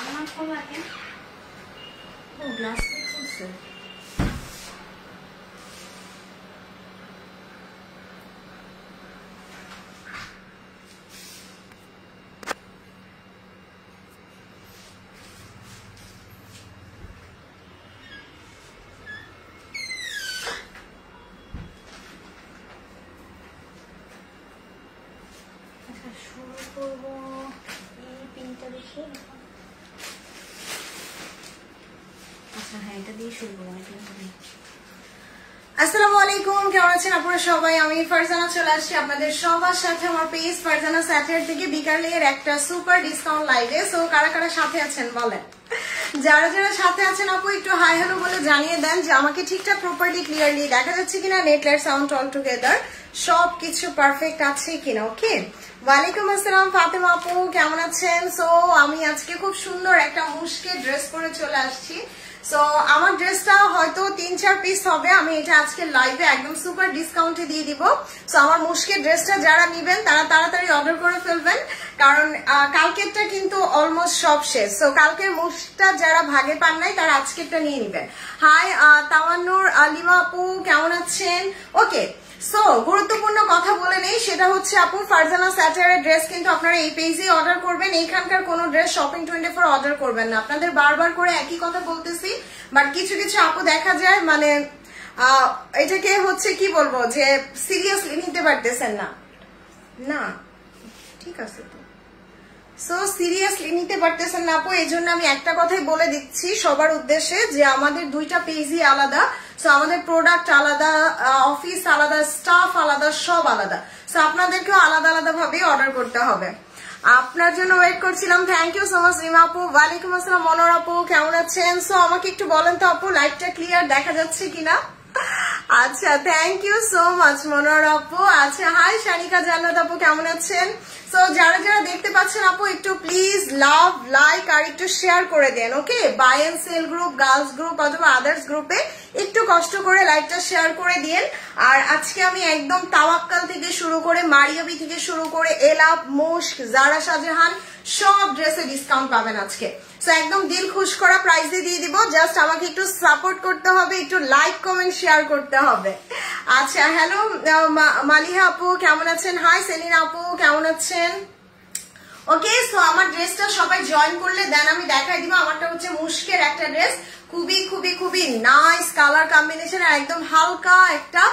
আমার খোলা কেন? ও গ্লাস খুলছে। শুরু করবো এই পিনটা দেখে। আচ্ছা হ্যাঁ, এটা দিয়ে শুরু করবো। আসসালামু আলাইকুম, কেমন আছেন আপনারা সবাই? আমি ফারজানা চলে আসছি আপনাদের সবার সাথে আমার পেজ ফারজানা স্যাটারডে থেকে বিকালের একটা সুপার ডিসকাউন্ট লাইভে। সো কারা কারা সাথে আছেন বলেন? যারা যারা সাথে আছেন আপু একটু হাই হ্যালো বলে জানিয়ে দেন যে আমাকে ঠিকঠাক প্রপারলি ক্লিয়ারলি দেখা যাচ্ছে কিনা, net light sound all together সবকিছু পারফেক্ট আছে কিনা। ওকে, ওয়ালাইকুম আসসালাম ফাতেমা আপু, কেমন আছেন? সো আমি আজকে খুব সুন্দর একটা মুশকে ড্রেস পরে চলে আসছি। সো আমার ড্রেসটা হয়তো 3-4 পিস হবে। আমি এটা আজকে লাইভে একদম সুপার ডিসকাউন্টে দিয়ে দিব। সো আমার মুশকে ড্রেসটা যারা নিবেন তারা তাড়াতাড়ি অর্ডার করে ফেলবেন, কারণ কালকেরটা কিন্তু অলমোস্ট সব শেষ। সো কালকের মুশটা যারা ভাগে পান নাই তারা আজকেরটা নিয়ে নিবেন। হাই তাওয়ান্নুর আলিমা আপু, কেমন আছেন? ওকে, সো গুরুত্বপূর্ণ কথা বলে নেই, সেটা হচ্ছে আপু ফারজানা স্যাটারের ড্রেস কিন্তু আপনারা এই পেজে অর্ডার করবেন। এইখানকার কোনো ড্রেস শপিং 24 অর্ডার করবেন না। আপনাদের বারবার করে একই কথা বলতেছি, বাট কিছু কিছু আপু দেখা যায় মানে এটাকে হচ্ছে কি বলবো যে সিরিয়াসলি নিতে পারতেছেন না। না ঠিক আছে তো, সো সিরিয়াসলি নিতে পারতেছেন না আপু, এই জন্য আমি একটা কথাই বলে দিচ্ছি সবার উদ্দেশ্যে যে আমাদের দুইটা পেজই আলাদা। সো আমাদের প্রোডাক্ট আলাদা, অফিস আলাদা, স্টাফ আলাদা, সব আলাদা। সো আপনাদেরকেও আলাদা আলাদা ভাবে অর্ডার করতে হবে। আপনার জন্য ওয়েট করছিলাম। Thank you so much Rima আপু। ওয়ালাইকুম আসসালাম মনোর আপু, কেমন আছেন? সো আমাকে একটু বলেন তো আপু লাইভটা ক্লিয়ার দেখা যাচ্ছে কিনা? আচ্ছা, থ্যাংক ইউ সো মাচ মনোর আপু। আচ্ছা, হাই শানিকা জান্নাত আপু, কেমন আছেন? সো যারা যারা দেখতে পাচ্ছেন আপু একটু প্লিজ লাভ লাইক আর একটু শেয়ার করে দেন। Okay, buy and sell group, girls group অথবা আদার্স গ্রুপে একটু কষ্ট করে লাইভটা শেয়ার করে দিন। আর আজকে আমি একদম তাওয়াক্কাল থেকে শুরু করে মারিয়াবি থেকে শুরু করে এলাপ, মুশক, জারা, শাহজাহান সব ড্রেসে ডিসকাউন্ট পাবেন আজকে। সো একদম দিল খুশ করা প্রাইসে দিয়ে দিব। জাস্ট আমাকে একটু সাপোর্ট করতে হবে, একটু লাইক কমেন্ট শেয়ার করতে হবে। আচ্ছা, হ্যালো মালিহা আপু, কেমন আছেন? হাই সেলিনা আপু, কেমন আছেন? ওকে, সো আমার ড্রেসটা সবাই জয়েন করলে দেন আমি দেখাই দিব। আমারটা হচ্ছে মুশকের একটা ড্রেস, খুবই খুবই খুবই নাইস কালার কম্বিনেশন আর একদম হালকা একটা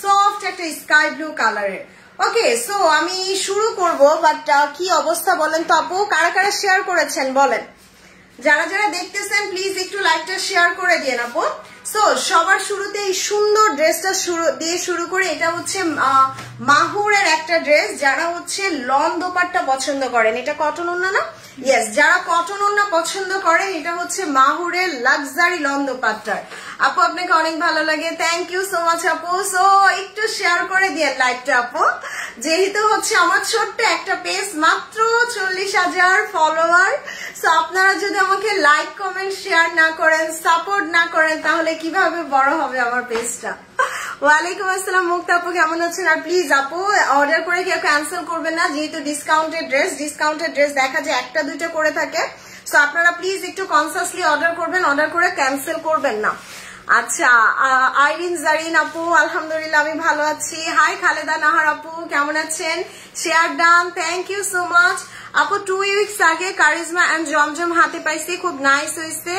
সফট একটা স্কাই ব্লু কালারের। ওকে, সো আমি শুরু করব, বাট কি অবস্থা বলেন তো আপু? কারা কারা শেয়ার করেছেন বলেন? যারা যারা দেখতেছেন প্লিজ একটু লাইকটা শেয়ার করে দিন আপু। সো সবার শুরুতে এই সুন্দর ড্রেসটা দিয়ে শুরু করে। এটা হচ্ছে মাহুরের একটা ড্রেস। যারা হচ্ছে লন দোপাট্টা পছন্দ করেন, এটা কটন ওড়না না? ইয়েস, যারা কটন ওড়না পছন্দ করেন এটা হচ্ছে মাহুরের লাক্সারি লন দোপাট্টার। আপু আপনাকে অনেক ভালো লাগে, থ্যাংক ইউ সো মাচ আপু। সো একটু শেয়ার করে দিয়ে লাইকটা আপু, যেহেতু হচ্ছে আমার ছোট্ট একটা পেজ, মাত্র 40,000 ফলোয়ার। সো আপনারা যদি আমাকে লাইক কমেন্ট শেয়ার না করেন, সাপোর্ট না করেন, তাহলে কিভাবে বড় হবে আমার পেজটা? ওয়ালাইকুম আসসালাম মুক্তা আপু, কেমন আছেন? আর প্লিজ আপু অর্ডার করে কেউ ক্যান্সেল করবেন না, যেহেতু ডিসকাউন্টেড ড্রেস দেখা যায় একটা দুইটা করে থাকে। সো আপনারা প্লিজ একটু কনসাসলি অর্ডার করবেন, অর্ডার করে ক্যান্সেল করবেন না। আচ্ছা, আইরিন জারিন আপু, আলহামদুলিল্লাহ আমি ভালো আছি। হাই খালেদা নাহার আপু, কেমন আছেন? Share done, thank you so much আপু। 2 উইকস আগে কারিজমা এন্ড জমজম হাতে পাইছি, খুব নাইস হয়েছে,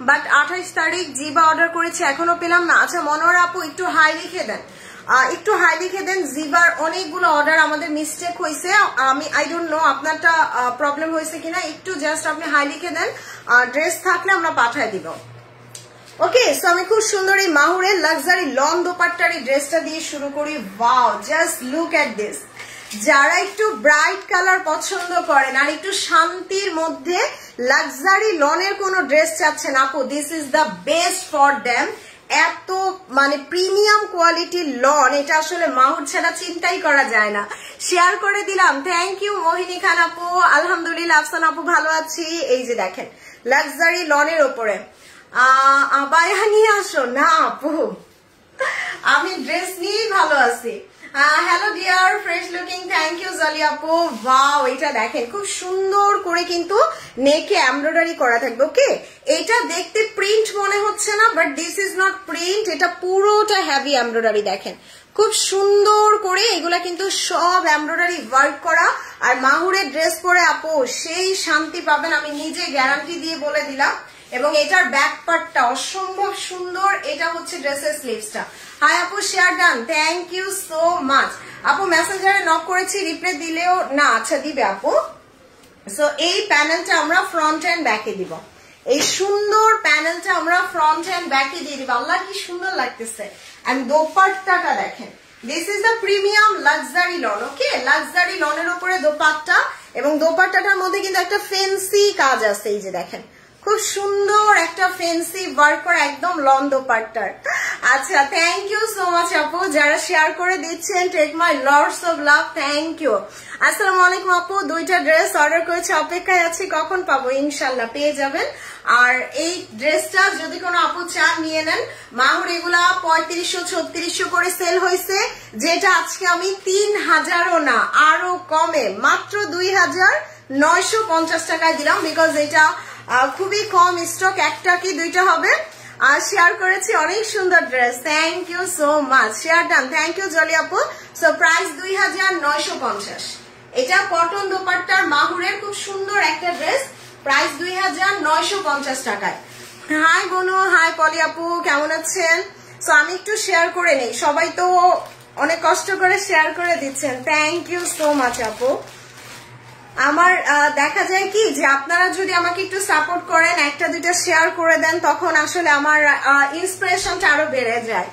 বাট 28 তারিখ জিবা অর্ডার করেছি, এখনো পেলাম না। আচ্ছা মনোরা আপু একটু হাই লিখে দেন, একটু হাই লিখে দেন। জিবার অনেকগুলো অর্ডার আমাদের মিস্টেক হয়েছে, আমি আই ডোন্ট নো আপনারটা প্রবলেম হয়েছে কিনা, একটু জাস্ট আপনি হাই লিখে দেন, ড্রেস থাকলে আমরা পাঠাই দিব। ওকে, সো আমি খুব সুন্দর এই মাহুরের লাক্সারি লন দোপাট্টার এই ড্রেসটা দিয়ে শুরু করি। Wow, just look at this. যারা একটু ব্রাইট কালার পছন্দ করেন আর একটু শান্তির মধ্যে লাক্সারি লনের কোনো ড্রেস চাচ্ছেন আপু, this is the best for them. এত মানে প্রিমিয়াম কোয়ালিটির লন, এটা আসলে মাহুর ছাড়া চিন্তাই করা যায় না। শেয়ার করে দিলাম, থ্যাংক ইউ মোহিনী খান আপু, আলহামদুলিল্লাহ আফসান আপু ভালো আছি। এই যে দেখেন লাক্সারি লনের ওপরে আবায়া নিয়ে আসো না আপু, আমি ড্রেস নিয়েই ভালো আছি। Hello dear, fresh looking, thank you Jolly আপু। ওয়াও, এটা দেখেন খুব সুন্দর করে কিন্তু নেকে এমব্রয়ডারি করা থাকবে। ওকে, এটা দেখতে প্রিন্ট মনে হচ্ছে না, but this is not print, এটা পুরোটা হেভি এমব্রয়ডারি। দেখেন খুব সুন্দর করে এগুলা কিন্তু সব এমব্রয়ডারি ওয়ার্ক করা। আর মাহুরের ড্রেস পরে আপু সেই শান্তি পাবেন, আমি নিজে গ্যারান্টি দিয়ে বলে দিলাম। এবং এটার ব্যাক পার্টটা অসম্ভব সুন্দর। এটা হচ্ছে ড্রেসের স্লিভসটা। হাই আপু, share done, thank you so much. আপু মেসেঞ্জারে নক করেছি, রিপ্লাই দিলেও না, আচ্ছা দিবে আপু। সো এই প্যানেলটা আমরা ফ্রন্ট এন্ড ব্যাকে দিব, এই সুন্দর প্যানেলটা আমরা ফ্রন্ট এন্ড ব্যাকে দিয়ে দিব। আল্লাহ কি সুন্দর লাগতেছে। এন্ড দোপাট্টাটা দেখেন, this is the premium luxury lawn. Okay, luxury লনের উপরে দোপাট্টা, এবং দোপাট্টাটার মধ্যে কিন্তু একটা ফেন্সি কাজ আছে। এই যে দেখেন খুব সুন্দর একটা ফেন্সি ওয়ার্ক করা একদম লন দোপাট্টার। আচ্ছা, থ্যাংক ইউ সো মাচ আপু, যারা শেয়ার করে দিচ্ছেন, take my lords of love, thank you. আসসালামু আলাইকুম আপু, 2টা ড্রেস অর্ডার করেছি, অপেক্ষায় আছি, কখন পাবো? ইনশাল্লাহ পেয়ে যাবেন। আর এই ড্রেসটা যদি কোনো আপু চান নিয়ে নেন। মাহুর এগুলা 3500-3600 করে সেল হয়েছে, যেটা আজকে আমি 3000ও না, আরো কমে মাত্র 2950 টাকায় দিলাম, বিকজ এটা খুবই কম স্টক, একটা কি দুইটা হবে। আর শেয়ার করেছি, অনেক সুন্দর dress, thank you so much, share done, thank you Jolly আপু। So price 2950। এটা কটন দোপাট্টার মাহুরের খুব সুন্দর একটা ড্রেস, প্রাইস 2950 টাকায়। হাই বনু, হাই পলি আপু, কেমন আছেন? সো আমি একটু শেয়ার করে নেই, সবাই তো অনেক কষ্ট করে শেয়ার করে দিচ্ছেন, থ্যাংক ইউ সো মাচ আপু। আমার দেখা যায় কি যে আপনারা যদি আমাকে একটু সাপোর্ট করেন, একটা দুইটা শেয়ার করে দেন, তখন আসলে আমার ইন্সপিরেশনটা আরো বেড়ে যায়।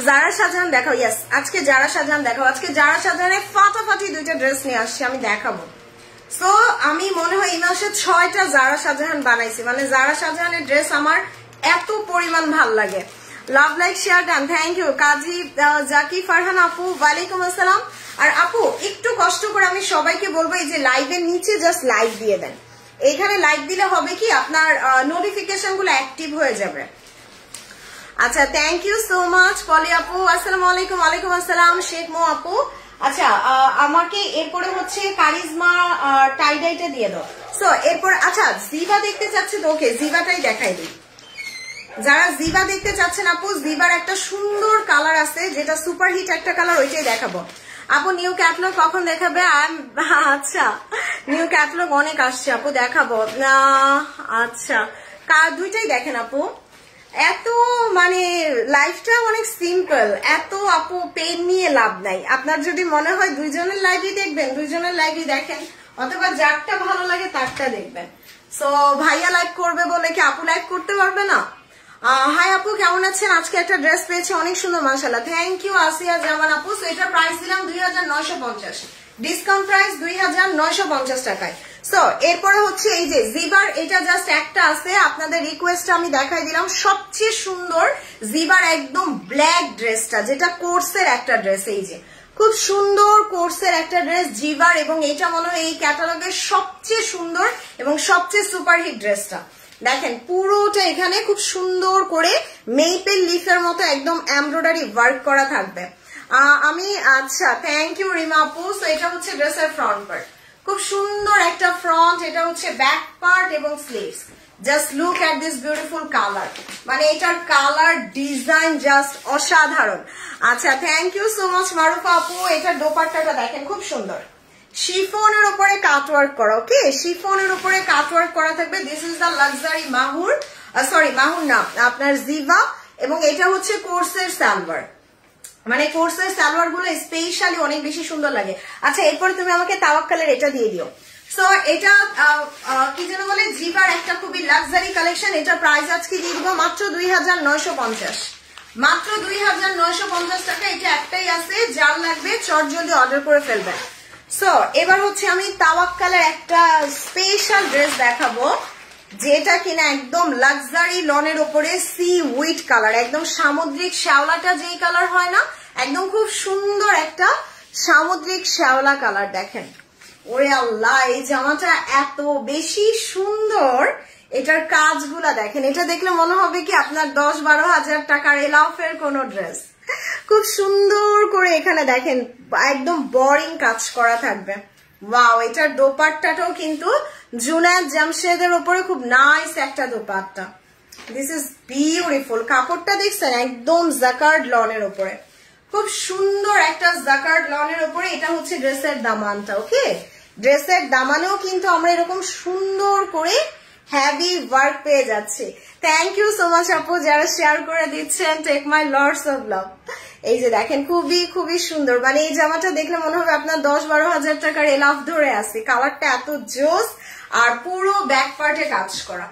যারা সাজান দেখাও, ইয়েস আজকে যারা সাজান দেখাও, আজকে যারা সাজানে ফাটাফাটি 2টা ড্রেস নিয়ে আসছি, আমি দেখাবো। সো আমি মনে হয় এই মাসে 6টা জারা শাহজাহান বানাইছি, মানে জারা শাহজাহানের ড্রেস আমার এত পরিমাণ ভাল লাগে। Love like share done, thank you. Kazi Zaki Farhan আপু, ওয়ালাইকুম আসসালাম। আর আপু একটু কষ্ট করে আমি সবাইকে বলবো, এই যে লাইভের নিচে জাস্ট লাইক দিয়ে দেন। এইখানে লাইক দিলে হবে কি, আপনার নোটিফিকেশন গুলো অ্যাক্টিভ হয়ে যাবে। আচ্ছা, থ্যাংক ইউ সো মাচ পলি আপু। আসসালামু আলাইকুম। ওয়ালাইকুম আসসালাম শেখ মো আপু। আচ্ছা, আমাকে এরপরে হচ্ছে কারিজমা টাইডাইটা দিয়ে দাও। সো এরপর আচ্ছা, জিবা দেখতে চাচ্ছে তো, ওকে জিবাটাই দেখাই দিই। যারা জিবা দেখতে চাচ্ছেন আপু, জিবার একটা সুন্দর কালার আছে, যেটা সুপার হিট একটা কালার, ওইটাই দেখাবো আপু। নিউ ক্যাটলগ কখন দেখাবে? আচ্ছা, নিউ ক্যাটলগ অনেক আসছে আপু, দেখাবো। আচ্ছা, দুইটাই দেখেন আপু। এত মানে লাইফটা অনেক সিম্পল, এত আপু পেন নিয়ে লাভ নাই। আপনার যদি মনে হয় দুইজনের লাইভই দেখবেন, দুইজনের লাইভই দেখেন, অথবা যারটা ভালো লাগে তারটা দেখবেন। সো ভাইয়া লাইভ করবে বলে কি আপু লাইভ করতে পারবে না? হাই আপু, কেমন আছেন? আজকে একটা ড্রেস পেয়েছি, অনেক সুন্দর, মাশাআল্লাহ, থ্যাংক ইউ আসিয়া জামান আপু। সো এটার প্রাইস দিলাম 2950, ডিসকাউন্ট প্রাইস 2950 টাকায়। সো এরপরে হচ্ছে এই যে জিবার, এটা জাস্ট একটা আছে, আপনাদের রিকোয়েস্ট আমি দেখাই দিলাম। সবচেয়ে সুন্দর জিবার একদম ব্ল্যাক ড্রেসটা, যেটা কোর্সের একটা ড্রেস, এই যে খুব সুন্দর কোর্সের একটা ড্রেস জিবার, এবং এটা মনে হয় এই ক্যাটালগের সবচেয়ে সুন্দর এবং সবচেয়ে সুপারহিট ড্রেসটা। দেখেন পুরোটা এখানে খুব সুন্দর করে মেপেল লিফের মতো একদম এমব্রয়ডারি ওয়ার্ক করা থাকবে। আমি আচ্ছা, থ্যাংক ইউ রিমা আপু। সো এটা হচ্ছে ড্রেসের ফ্রন্ট পার্ট, খুব সুন্দর একটা ফ্রন্ট, এটা হচ্ছে ব্যাক পার্ট এবং sleeves. Just look at this beautiful colour, মানে এটার কালার ডিজাইন জাস্ট অসাধারণ। আচ্ছা, thank you so much Marufa আপু। এটার দোপাট্টাটা দেখেন খুব সুন্দর, শিফনের উপরে কাটওয়ার্ক করা। ওকে, শিফনের উপরে কাটওয়ার্ক করা থাকবে। This is the luxury Mahur, sorry Mahur না, আপনার জিবা, এবং এটা হচ্ছে কোর্সের সালোয়ার, মানে কোর্সের সালোয়ার গুলো স্পেশালি অনেক বেশি সুন্দর লাগে। আচ্ছা, এরপরে তুমি আমাকে তাওয়াক্কালের এটা দিয়ে দিও। সো এটা কি যেন বলে, জিবার একটা খুবই লাক্সারি কালেকশন। এটা প্রাইস আজকে দিয়ে দিব মাত্র 2950, মাত্র 2950 টাকা। এটা একটাই আছে, যার লাগবে চটজলদি অর্ডার করে ফেলবেন। সো এবার হচ্ছে আমি তাওয়াক্কালের একটা স্পেশাল ড্রেস দেখাবো, যেটা কিনা একদম লাক্সারি লনের উপরে সি উইট কালার, একদম সামুদ্রিক শ্যাওলাটা যেই কালার হয় না, একদম খুব সুন্দর একটা সামুদ্রিক শ্যাওলা কালার। দেখেন, ওরে আল্লাহ, এই জামাটা এত বেশি সুন্দর, এটার কাজগুলা দেখেন। এটা দেখলে মনে হবে কি আপনার 10-12 হাজার টাকার এলাফের কোন ড্রেস। খুব সুন্দর করে এখানে দেখেন একদম বোরিং কাজ করা থাকবে। ওয়াও, এটার দোপাট্টাটাও কিন্তু জুনায়েদ জামশেদের উপরে খুব নাইস একটা দোপাট্টা। This is beautiful. কাপড়টা দেখছেন একদম জাকার্ড লনের উপরে, খুব সুন্দর একটা জাকার্ড লনের উপরে। এটা হচ্ছে ড্রেসের দামানটা। ওকে, ড্রেসের দামানেও কিন্তু আমরা এরকম সুন্দর করে হেভি ওয়ার্ক পেয়ে যাচ্ছি। থ্যাংক ইউ সো মাচ আপু যারা শেয়ার করে দিচ্ছেন। Take my lords of love. এই যে দেখেন খুবই খুবই সুন্দর, মানে এই জামাটা দেখলে মনে হবে আপনার 10-12 হাজার টাকার এলাফ ধরে আছে। কালারটা এত জোস, আর পুরো ব্যাক পার্টে কাজ করা,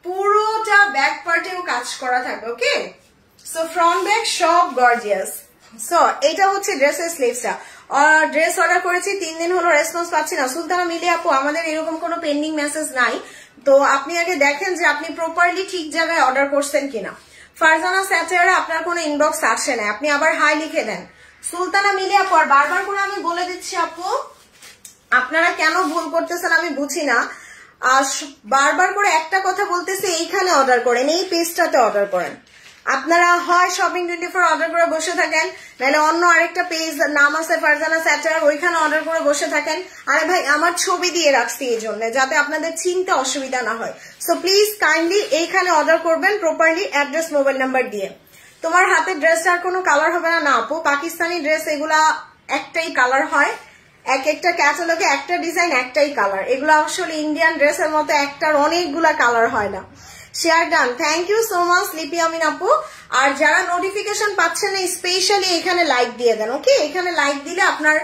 পুরোটা ব্যাক পার্টেও কাজ করা থাকবে। ওকে, সো ফ্রন্ট ব্যাক সব গর্জিয়াস। সো এটা হচ্ছে ড্রেসের স্লিভসটা। ড্রেস অর্ডার করেছি 3 দিন হলো, রেসপন্স পাচ্ছি না। সুলতানা মিলি আপু আমাদের এরকম কোনো পেন্ডিং মেসেজ নাই, তো আপনি আগে দেখেন যে আপনি প্রপারলি ঠিক জায়গায় অর্ডার করছেন কিনা। ফারজানা স্যাটারে আপনার কোনো ইনবক্স আসে না, আপনি আবার হাই লিখে দেন। সুলতানা মিলি আপু, আর বারবার করে আমি বলে দিচ্ছি আপু, আপনারা কেন ভুল করতেছেন আমি বুঝি না। বারবার করে একটা কথা বলতেছে, এইখানে অর্ডার করেন, এই পেজটাতে অর্ডার করেন। আপনারা হয় শপিং 24 অর্ডার করে বসে থাকেন, নাহলে অন্য আরেকটা পেজ নাম আছে ফারজানা স্যাটার, ওইখানে অর্ডার করে বসে থাকেন। আরে ভাই, আমার ছবি দিয়ে রাখছি এই জন্য যাতে আপনাদের চিনতে অসুবিধা না হয়। সো প্লিজ কাইন্ডলি এইখানে অর্ডার করবেন প্রপারলি, অ্যাড্রেস মোবাইল নাম্বার দিয়ে। তোমার হাতের ড্রেসটার কোনো কালার হবে না? না আপু, পাকিস্তানি ড্রেস এগুলা একটাই কালার হয়, এক একটা ক্যাটালগে একটা ডিজাইন একটাই কালার। এগুলো আসলে ইন্ডিয়ান ড্রেসের মতো একটার অনেকগুলা কালার হয় না। Share done, thank you so much Lipi Amin আপু। আর যারা নোটিফিকেশন পাচ্ছেন না স্পেশালি এখানে লাইক দিয়ে দেন। ওকে, এখানে লাইক দিলে আপনার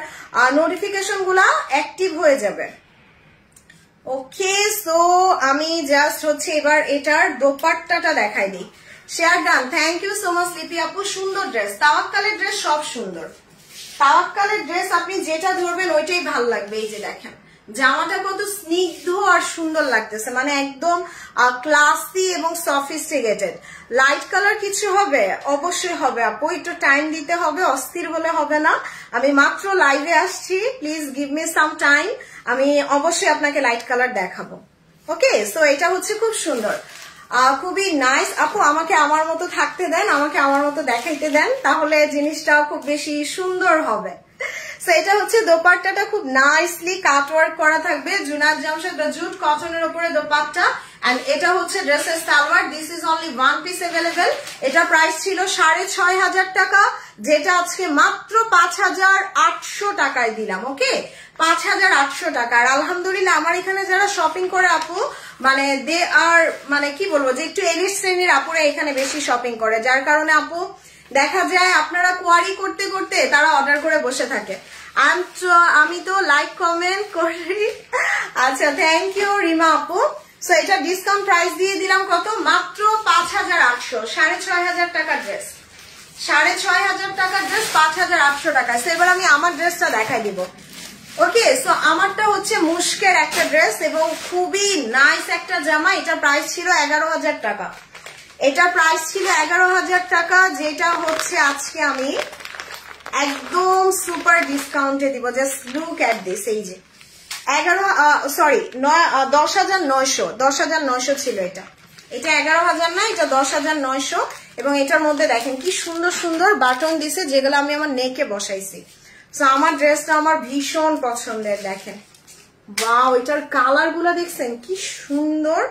নোটিফিকেশন গুলা অ্যাক্টিভ হয়ে যাবে। ওকে, সো আমি জাস্ট হচ্ছে এবার এটার দোপাট্টাটা দেখাই দিই। Share done, thank you so much Lipi আপু। সুন্দর ড্রেস, তাওয়াক্কালের ড্রেস সব সুন্দর। তাওয়াক্কালের ড্রেস আপনি যেটা ধরবেন ওইটাই ভাল লাগবে। এই যে দেখেন জামাটা কত স্নিগ্ধ আর সুন্দর লাগতেছে, মানে একদম ক্লাসি এবং সফিস্টিকেটেড। লাইট কালার কিছু হবে? অবশ্যই হবে আপু, একটু টাইম দিতে হবে, অস্থির হলে হবে না। আমি মাত্র লাইভে আসছি, please give me some time, আমি অবশ্যই আপনাকে লাইট কালার দেখাবো। ওকে, সো এটা হচ্ছে খুব সুন্দর, খুবই নাইস। আপু আমাকে আমার মতো থাকতে দেন, আমাকে আমার মতো দেখাইতে দেন, তাহলে জিনিসটাও খুব বেশি সুন্দর হবে। সো এটা হচ্ছে দোপাট্টাটা, খুব নাইসলি কাটওয়ার্ক করা থাকবে, জুনায়েদ জামশেদ বা জুট কটনের উপরে দোপাট্টা। এন্ড এটা হচ্ছে ড্রেসের salwar. This is only 1 piece available. এটা প্রাইস ছিল 6,500 টাকা, যেটা আজকে মাত্র 5,800 টাকায় দিলাম। ওকে, 5,800 টাকা। আর আলহামদুলিল্লাহ আমার এখানে যারা শপিং করে আপু, মানে দে আর মানে কি বলবো, যে একটু এলিট শ্রেণীর আপুরা এখানে বেশি শপিং করে, যার কারণে আপু দেখা যায় আপনারা কোয়ারি করতে করতে তারা অর্ডার করে বসে থাকে। আমি তো লাইক কমেন্ট করি। আচ্ছা, থ্যাংক ইউ রিমা আপু। সো এটা ডিসকাউন্ট প্রাইস দিয়ে দিলাম কত? মাত্র 5,800। 6,500 টাকার ড্রেস, 6,500 টাকার ড্রেস 5,800 টাকা। সো এবার আমি আমার ড্রেসটা দেখাই দিব। ওকে, সো আমারটা হচ্ছে মুশকের একটা ড্রেস এবং খুবই নাইস একটা জামা। এটা প্রাইস ছিল 11,000 টাকা। এটা প্রাইস ছিল 11,000 টাকা, যেটা হচ্ছে আজকে আমি একদম সুপার ডিসকাউন্টে দিব। Just look at this. এই যে 10,900 ছিল এটা। এটা 11,000 না, এটা 10,900। এবং এটার মধ্যে দেখেন কি সুন্দর সুন্দর বাটন দিছে, যেগুলো আমি আমার নেকে বসাইছি। সো আমার ড্রেসটা আমার ভীষণ পছন্দের। দেখেন ওয়াও, এটার কালার গুলা দেখছেন কি সুন্দর,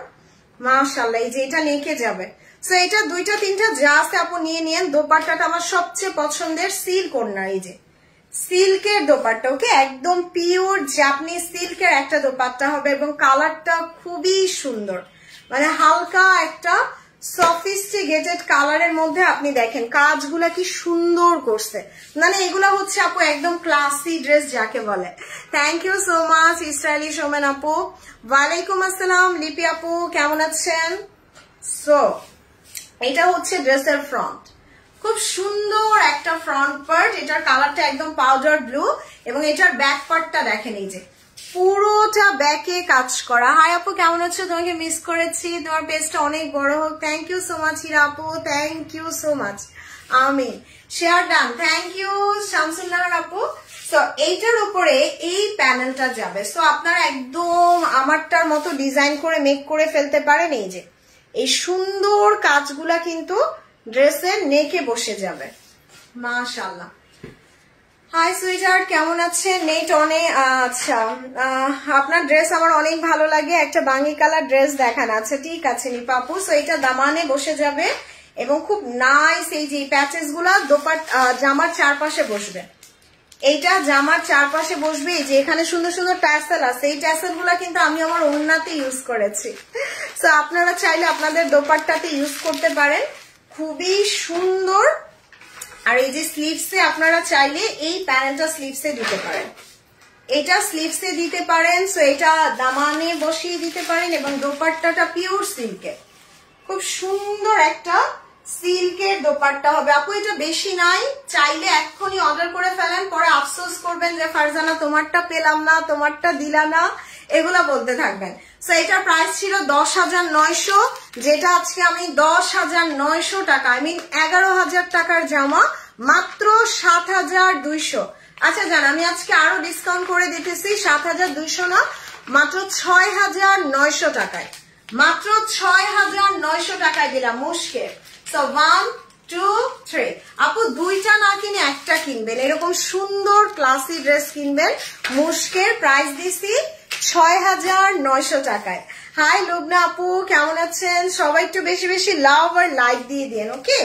মাশাআল্লাহ। এই যে এটা নেকে যাবে। সো এটা 2টা-3টা যা আছে আপু নিয়ে নিয়েন। দোপাট্টাটা আমার সবচেয়ে পছন্দের, সিল্ক ওড়না। এই যে সিল্কের দোপাট্টা। ওকে, একদম পিওর জাপানিজ সিল্কের একটা দোপাট্টা হবে এবং কালারটা খুবই সুন্দর, মানে হালকা একটা সফিস্টিকেটেড কালারের মধ্যে। আপনি দেখেন কাজগুলা কি সুন্দর করছে, মানে এগুলা হচ্ছে আপু একদম ক্লাসি ড্রেস যাকে বলে। Thank you so much stylish women আপু। ওয়ালাইকুম আসসালাম লিপি আপু, কেমন আছেন? সো এটা হচ্ছে ড্রেসের ফ্রন্ট, খুব সুন্দর একটা ফ্রন্ট পার্ট। এটার কালারটা একদম পাউডার ব্লু এবং এটার ব্যাক পার্টটা দেখেন, এই যে পুরোটা ব্যাকে কাজ করা। হাই আপু, কেমন আছো? তোমাকে মিস করেছি, তোমার পেজটা অনেক বড় হোক। Thank you so much Hira আপু, থ্যাংক ইউ সো মাচ। আমি share done, thank you Shamsullah আপু। সো এইটার উপরে এই প্যানেলটা যাবে। সো আপনারা একদম আমারটার মতো ডিজাইন করে মেক করে ফেলতে পারেন। এই যে এই সুন্দর কাজগুলা কিন্তু ড্রেসের নেকে বসে যাবে। মাশাআল্লাহ। হাই সুইটহার্ট, কেমন আছেন? নেট অনে। আচ্ছা, আপনার ড্রেস আমার অনেক ভালো লাগে, একটা বাঙ্গি কালার ড্রেস দেখান। আচ্ছা ঠিক আছে নিপা আপু। সো এটা দামানে বসে যাবে এবং খুব নাইস, এই যে প্যাচেস গুলা জামার চারপাশে বসবে। এইটা জামার চারপাশে বসবে, এই যে এখানে সুন্দর সুন্দর ট্যাসেল আছে, এই ট্যাসেল গুলা কিন্তু আমি আমার ওড়নাতে ইউজ করেছি। সো আপনারা চাইলে আপনাদের দোপাট্টাতে ইউজ করতে পারেন, খুবই সুন্দর। আর এই যে স্লিভসে আপনারা চাইলে এই প্যানেলটা স্লিভসে দিতে পারেন, এটা স্লিভসে দিতে পারেন। সো এটা দামানে বসিয়ে দিতে পারেন এবং দোপাট্টাটা পিওর সিল্কের, খুব সুন্দর একটা সিল্কের দোপাট্টা হবে। আপু এটা বেশি নাই, চাইলে এক্ষুনি অর্ডার করে ফেলেন, পরে আফসোস করবেন যে ফারজানা তোমারটা পেলাম না, তোমারটা দিলা না, এগুলা বলতে থাকবেন। সো এটার প্রাইস ছিল 10,900, যেটা আজকে আমি 10,900 টাকা, আই মিন 11,000 টাকার জামা মাত্র 7,200। আচ্ছা জান, আমি আজকে আরো ডিসকাউন্ট করে দিতেছি, 7,200 না, মাত্র 6,900 টাকায়, মাত্র 6,900 টাকায় দিলাম মুশকিল। সো 1 2 3, আপু দুইটা না কিনে একটা কিনবেন, এরকম সুন্দর ক্লাসি ড্রেস কিনবেন। মুশকিল প্রাইস দিছি 6,900 টাকায়। হাই লুবনা আপু, কেমন আছেন? সবাই একটু বেশি বেশি লাভ আর লাইক দিয়ে দিন, okay?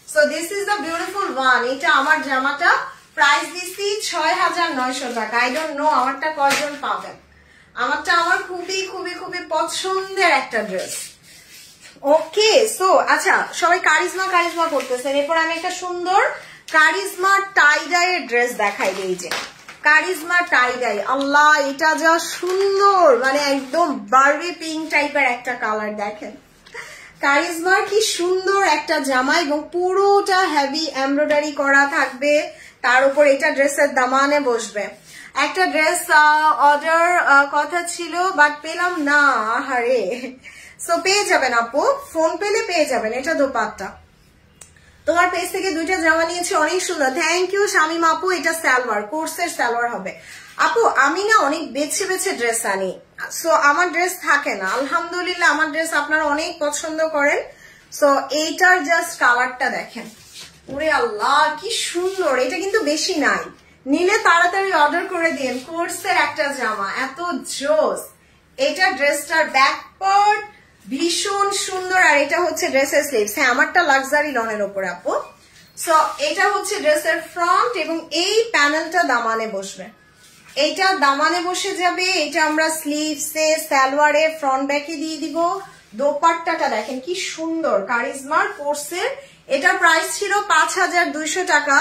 So this is the beautiful one. এটা আমার জামাটা প্রাইস দিছি 6,900 টাকা। আই ডোন্ট নো আমারটা কয়জন পাবেন, আমারটা আমার খুবই খুবই খুবই পছন্দের একটা ড্রেস। ওকে, সো আচ্ছা সবাই কারিজমা কারিজমা করতেছেন, এরপর আমি একটা সুন্দর কারিজমা টাই ডাই এর ড্রেস দেখাই দিই। যে কারিজমা টাই ডাই, আল্লাহ এটা যা সুন্দর, মানে একদম বারবি পিঙ্ক টাইপের একটা কালার। দেখেন কারিজমার কি সুন্দর একটা জামা এবং পুরোটা হেভি এমব্রয়ডারি করা থাকবে, তার উপর এটা ড্রেসের দামানে বসবে। একটা ড্রেস অর্ডার কথা ছিল বাট পেলাম না, আহারে। সো পেয়ে যাবেন আপু, ফোন পেলে পেয়ে যাবেন। এটা দোপাট্টা, তোমার পেজ থেকে দুইটা জামা নিয়েছি, অনেক সুন্দর, থ্যাংক ইউ শামিম আপু। এটা সালোয়ার, কোর্সের সালোয়ার হবে। আপু আমি না অনেক বেছে বেছে ড্রেস আনি, সো আমার ড্রেস থাকে না, আলহামদুলিল্লাহ আমার ড্রেস আপনারা অনেক পছন্দ করেন। সো এইটার জাস্ট কালারটা দেখেন, ওরে আল্লাহ কি সুন্দর। এটা কিন্তু বেশি নাই, নিলে তাড়াতাড়ি অর্ডার করে দিন, কোর্সের একটা জামা, এত জোস। এটা ড্রেসটার ব্যাক পার্ট ভীষণ সুন্দর, আর এটা হচ্ছে ড্রেসের স্লিভস। হ্যাঁ আমারটা লাক্সারি লনের উপরে আপু। সো এটা হচ্ছে ড্রেসের ফ্রন্ট এবং এই প্যানেলটা দামানে বসবে, এইটা দামানে বসে যাবে। এটা আমরা স্লিভসে সালোয়ারে ফ্রন্ট ব্যাকে দিয়ে দিব। দোপাট্টাটা দেখেন কি সুন্দর, কারিজমার কোর্সের। এটা প্রাইস ছিল 5,200 টাকা,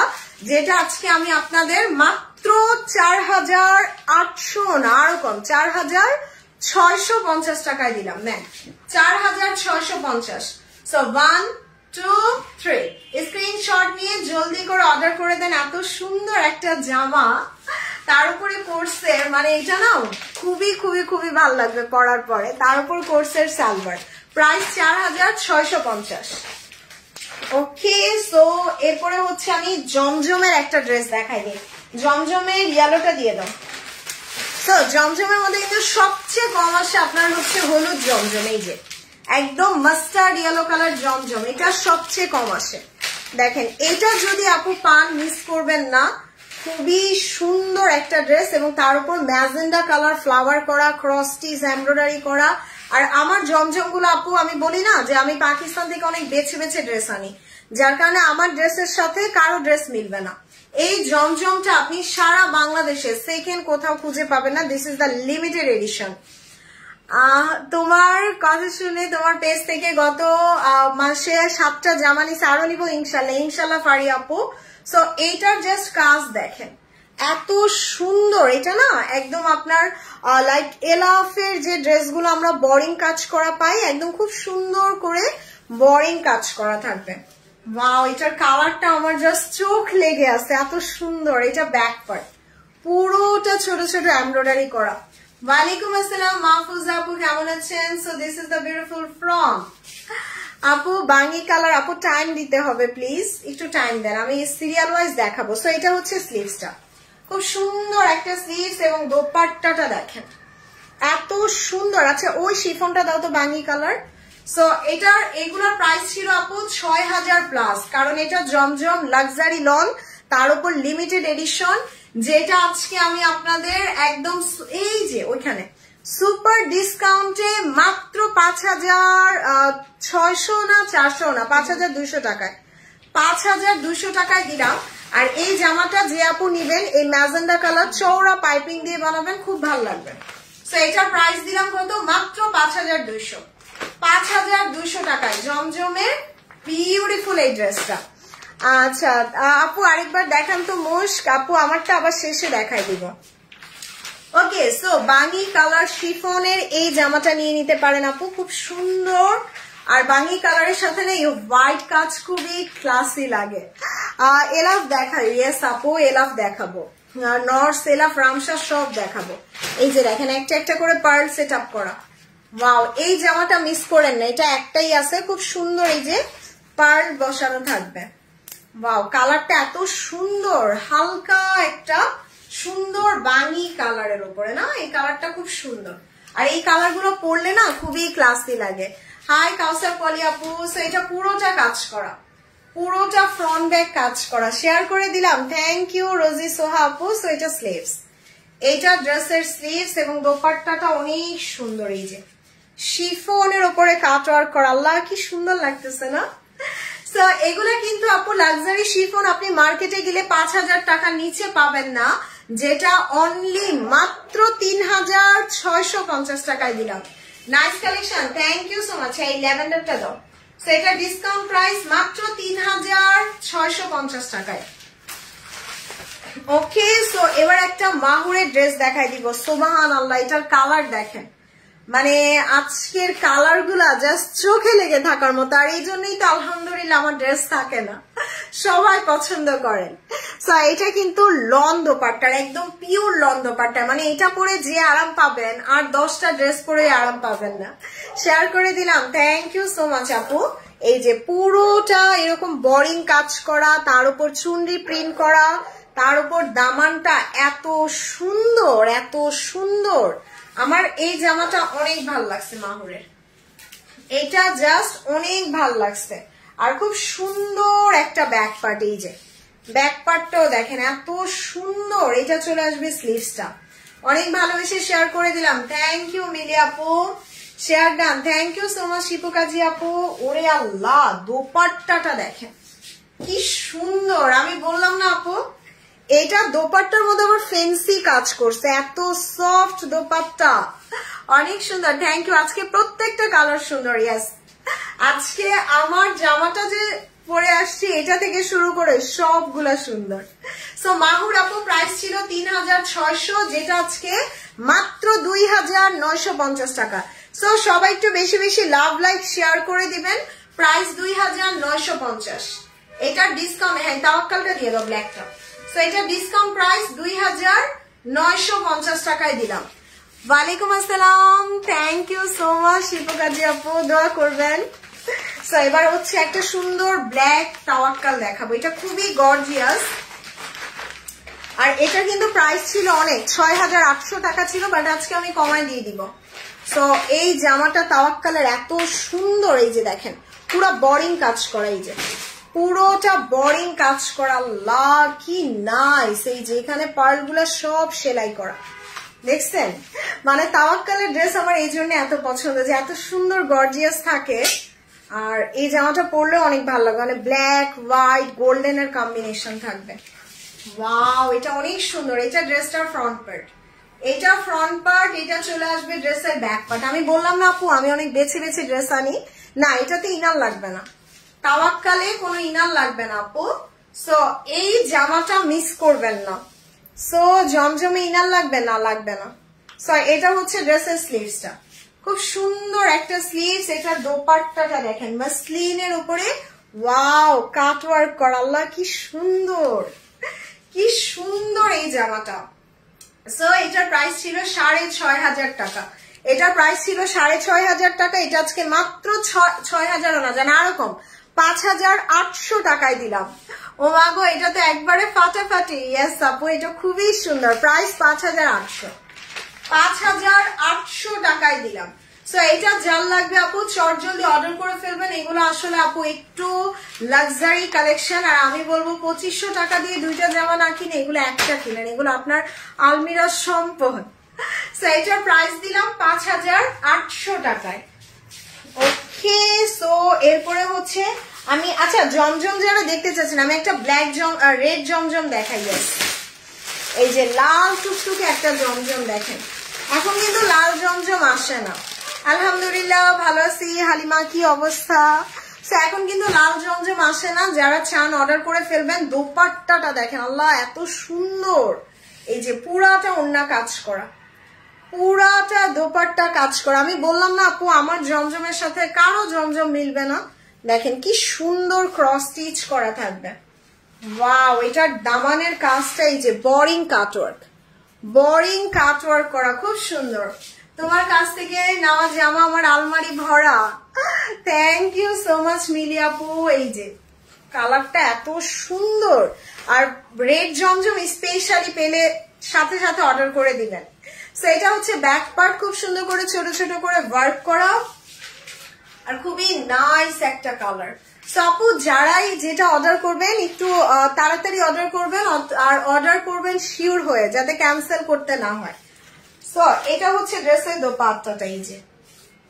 যেটা আজকে আমি আপনাদের মাত্র 4,800 না আরো কম, 4,650 টাকায় দিলাম। নেন 4,650। সো 1 2 3, স্ক্রিনশট নিয়ে জলদি করে অর্ডার করে দেন। এত সুন্দর একটা জামা, তার উপরে কোর্সের, মানে এটা না খুবই খুবই খুবই ভালো লাগবে পরার পরে, তার উপর কোর্সের সালোয়ার। প্রাইস 4,650। ওকে, সো এরপরে হচ্ছে আমি জমজমের একটা ড্রেস দেখাই দিই। জমজমের ইয়েলোটা দিয়ে দাও। তো জমজমের মধ্যে কিন্তু সবচেয়ে কম আসে আপনার হচ্ছে হলুদ জমজম, এই যে একদম মাস্টার্ড ইয়েলো কালার জমজম, এটা সবচেয়ে কম আসে। দেখেন এটা যদি আপু পান মিস করবেন না, খুবই সুন্দর একটা ড্রেস এবং তার উপর ম্যাজেন্ডা কালার ফ্লাওয়ার করা, ক্রস স্টিচ এমব্রয়ডারি করা। আর আমার জমজম গুলো আপু আমি বলি না যে আমি পাকিস্তান থেকে অনেক বেছে বেছে ড্রেস আনি, যার কারণে আমার ড্রেসের সাথে কারো ড্রেস মিলবে না। এই জমজমটা আপনি সারা বাংলাদেশে সেকেন্ড কোথাও খুঁজে পাবেন না, this is the limited edition. তোমার কথা শুনে তোমার পেজ থেকে গত মাসে 7টা জামা নিছে, আরো নিবো ইনশাল্লাহ, ইনশাল্লাহ ফারি আপু। সো এইটার জাস্ট কাজ দেখেন এত সুন্দর, এটা না একদম আপনার লাইক এলাফের যে ড্রেসগুলো আমরা বোরিং কাজ করা পাই, একদম খুব সুন্দর করে বোরিং কাজ করা থাকবে। ওয়াও, এটার কালারটা আমার জাস্ট চোখ লেগে আছে, এত সুন্দর। এটা ব্যাক পার্ট পুরোটা ছোট ছোট এমব্রয়ডারি করা। ওয়ালাইকুম আসসালাম মাহফুজা আপু, কেমন আছেন? So this is the beautiful front আপু, বাঙ্গি কালার। আপু টাইম দিতে হবে প্লিজ, একটু টাইম দেন, আমি সিরিয়াল ওয়াইজ দেখাবো। সো এটা হচ্ছে স্লিভসটা, খুব সুন্দর একটা স্লিভস এবং দোপাট্টাটা দেখেন এত সুন্দর। আচ্ছা ওই শিফনটা দাও তো বাঙ্গি কালার। সো এটার এগুলোর প্রাইস ছিল আপু ৬,০০০ প্লাস, কারণ এটা জমজম লাক্সারি লন, তার উপর লিমিটেড এডিশন, যেটা আজকে আমি আপনাদের একদম এই যে ওইখানে সুপার ডিসকাউন্টে মাত্র ৫,৬০০ না ৪০০ না ৫,২০০ টাকায় ৫,২০০ টাকায় দিলাম। আর এই জামাটা যে আপু নিবেন এই ম্যাজেন্ডা কালার চওড়া পাইপিং দিয়ে বানাবেন, খুব ভালো লাগবে। সো এটার প্রাইস দিলাম কত? মাত্র ৫,২০০। ৫,২০০ টাকায় জমজমের বিউটিফুল এই ড্রেসটা। আচ্ছা আপু আরেকবার দেখান তো মুস্ক আপু, আমারটা আবার শেষে দেখাই দিব। ওকে, সো বাঙ্গি কালার শিফনের এই জামাটা নিয়ে নিতে পারেন আপু, খুব সুন্দর। আর বাঙ্গি কালারের সাথে না হোয়াইট কাজ খুবই ক্লাসি লাগে। এলাফ দেখাই, ইয়েস আপু এলাফ দেখাবো, নর্থ এলাফ রামসা সব দেখাবো। এই যে দেখেন একটা একটা করে পার্ল সেট আপ করা। ওয়াও, এই জামাটা মিস করেন না, এটা একটাই আছে, খুব সুন্দর এই যে পার্ল বসানো থাকবে। ওয়াও, কালারটা এত সুন্দর, হালকা একটা সুন্দর বাঙ্গি কালারের উপরে না, এই কালারটা খুব সুন্দর। আর এই কালার গুলো পরলে না খুবই ক্লাসি লাগে। হাই কাউসার পলি আপু, সো এটা পুরোটা কাজ করা, পুরোটা ফ্রন্ট ব্যাক কাজ করা, শেয়ার করে দিলাম। থ্যাংক ইউ রোজি সোহা আপু। সো এটা স্লিভস, এইটা ড্রেসের স্লিভস এবং দোপাট্টাটা অনেক সুন্দর, এই যে শিফনের উপরে কাট ওয়ার্ক করা, আল্লাহ কি সুন্দর লাগতেছে না। সো এগুলা কিন্তু আপু লাক্সারি শিফন আপনি মার্কেটে গেলে ৫,০০০ টাকার নিচে পাবেন না, যেটা অনলি মাত্র ৩,৬৫০ টাকায় দিলাম। Nice collection, thank you so much. এই ল্যাভেন্ডারটা দাও। সো এটা ডিসকাউন্ট প্রাইস মাত্র ৩,৬৫০ টাকায়। ওকে, সো এবার একটা মাহুরের ড্রেস দেখাই দিব। সুবহানাল্লাহ, এটার কালার দেখেন, মানে আজকের কালার গুলা জাস্ট চোখে লেগে থাকার মতো। আর এই জন্যই তো আলহামদুলিল্লাহ আমার ড্রেস থাকে না, সবাই পছন্দ করেন। সো এটা কিন্তু লন দোপাট্টার, একদম পিওর লন দোপাট্টা, মানে এটা পরে যে আরাম পাবেন আর 10টা ড্রেস পরে আরাম পাবেন না। শেয়ার করে দিলাম, থ্যাংক ইউ সো মাচ আপু। এই যে পুরোটা এরকম বোরিং কাজ করা, তার উপর চুনরি প্রিন্ট করা, তার উপর দামানটা এত সুন্দর, এত সুন্দর। আমার এই জামাটা অনেক ভাল লাগছে মাহুরের, এটা জাস্ট অনেক ভাল লাগছে। আর খুব সুন্দর একটা ব্যাক পার্ট, এই যে ব্যাক পার্টটাও দেখেন এত সুন্দর। এটা চলে আসবে স্লিভসটা, অনেক ভালোবেসে শেয়ার করে দিলাম। থ্যাংক ইউ মিলি আপু, share done. Thank you so much Shipu Kazi আপু। ওরে আল্লাহ, দোপাট্টাটা দেখেন কি সুন্দর। আমি বললাম না আপু, এটা দোপাট্টার মধ্যে আবার ফেন্সি কাজ করছে, এত সফট দোপাট্টা, অনেক সুন্দর। Thank you. আজকে প্রত্যেকটা কালার সুন্দর। ইয়েস, আজকে আমার জামাটা যে পরে আসছি এটা থেকে শুরু করে সবগুলা সুন্দর। সো মাহুর আপু প্রাইস ছিল ৩,৬০০, যেটা আজকে মাত্র ২,৯৫০ টাকা। সো সবাই একটু বেশি বেশি লাভ লাইক শেয়ার করে দিবেন। প্রাইস ২,৯৫০। এটার ডিসকাউন্ট, হ্যাঁ তাওয়াক্কালটা দিয়ে দাও ব্ল্যাকটা। সো এটা ডিসকাউন্ট প্রাইস ২,৯৫০ টাকায় দিলাম। ওয়ালাইকুম আসসালাম, thank you so much Shipu Kazi আপু, দোয়া করবেন। সো এবার হচ্ছে একটা সুন্দর ব্ল্যাক তাওয়াক্কাল দেখাবো, এটা খুবই গর্জিয়াস। আর এটা কিন্তু প্রাইস ছিল অনেক, ৬,৮০০ টাকা ছিল, বাট আজকে আমি কমায় দিয়ে দিব। সো এই জামাটা তাওয়াক্কালের এত সুন্দর, এই যে দেখেন পুরো বোরিং কাজ করা, এই যে পুরোটা বোরিং কাজ করা, লা কি নাইস। এই যে এখানে পার্ল গুলা সব সেলাই করা, দেখছেন? মানে তাওয়াক্কালের ড্রেস আমার এই জন্য এত পছন্দ, যে এত সুন্দর গর্জিয়াস থাকে। আর এই জামাটা পরলেও অনেক ভালো লাগে, মানে ব্ল্যাক হোয়াইট গোল্ডেন এর কম্বিনেশন থাকবে। ওয়াও, এটা অনেক সুন্দর। এটা ড্রেসটার ফ্রন্ট পার্ট, এটা ফ্রন্ট পার্ট, এটা চলে আসবে ড্রেসের ব্যাক পার্ট। আমি বললাম না আপু আমি অনেক বেছে বেছে ড্রেস আনি, না এটাতে ইনার লাগবে না, তাওয়াক্কালে কোনো ইনার লাগবে না আপু। সো এই জামাটা মিস করবেন না। সো জমজমে ইনার লাগবে না, লাগবে না। সো এটা হচ্ছে ড্রেসের স্লিভসটা, খুব সুন্দর একটা স্লিভস। এটা দোপাট্টাটা দেখেন মাসলিনের উপরে, ওয়াও কাট ওয়ার্ক করা, আল্লাহ কি সুন্দর, কি সুন্দর এই জামাটা। সো এটার প্রাইস ছিল ৬,৫০০ টাকা, এটার প্রাইস ছিল ৬,৫০০ টাকা। এটা আজকে মাত্র ৬,০০০ না, জানা আরো কম, ৫,৮০০ টাকায় দিলাম। ও মা গো, এটা তো একবারে ফাটাফাটি। ইয়েস আপু, এটা খুবই সুন্দর। প্রাইস ৫,৮০০, ৫,৮০০ টাকায় দিলাম। সো এটা যার লাগবে আপু চটজলদি অর্ডার করে ফেলবেন। এগুলো আসলে আপু একটু লাক্সারি কালেকশন, আর আমি বলবো 2500 টাকা দিয়ে দুইটা জামা না কিনে এগুলো একটা কিনেন, এগুলো আপনার আলমিরার সম্পদ। সো এটার প্রাইস দিলাম 5800 টাকায়। ওকে, সো এরপরে হচ্ছে আমি আচ্ছা জমজম যারা দেখতে চাচ্ছেন, আমি একটা ব্ল্যাক রেড জমজম দেখাই। এই যে লাল টুকটুকে একটা জমজম দেখেন, এখন কিন্তু লাল জমজম আসে না। আলহামদুলিল্লাহ ভালো আছি। হালিমা কি অবস্থা? এখন কিন্তু লাল জমজম আসে না, যারা চান অর্ডার করে ফেলবেন। দোপাট্টাটা দেখেন, আল্লাহ এত সুন্দর। এই যে পুরাটা ওড়না কাজ করা, পুরাটা দোপাট্টা কাজ করা। আমি বললাম না আপু আমার জমজমের সাথে কারো জমজম মিলবে না। দেখেন কি সুন্দর ক্রস স্টিচ করা থাকবে। ওয়াও, এটার দামানের কাজটা এই যে বোরিং কাটওয়ার্ক করা, খুব সুন্দর। তোমার কাছ থেকে নেওয়া জামা আমার আলমারি ভরা। থ্যাংক ইউ সো মাচ মিলি আপু। এই যে কালারটা এত সুন্দর, আর রেড জমজম স্পেশালি পেলে সাথে সাথে অর্ডার করে দিবেন। সো এটা হচ্ছে ব্যাক পার্ট, খুব সুন্দর করে ছোট ছোট করে ওয়ার্ক করা, আর খুবই নাইস একটা কালার। সো আপু যারাই যেটা অর্ডার করবেন একটু তাড়াতাড়ি অর্ডার করবেন, আর অর্ডার করবেন শিওর হয়ে, যাতে ক্যান্সেল করতে না হয়। সো এটা হচ্ছে ড্রেসের দোপাট্টাটা। এই যে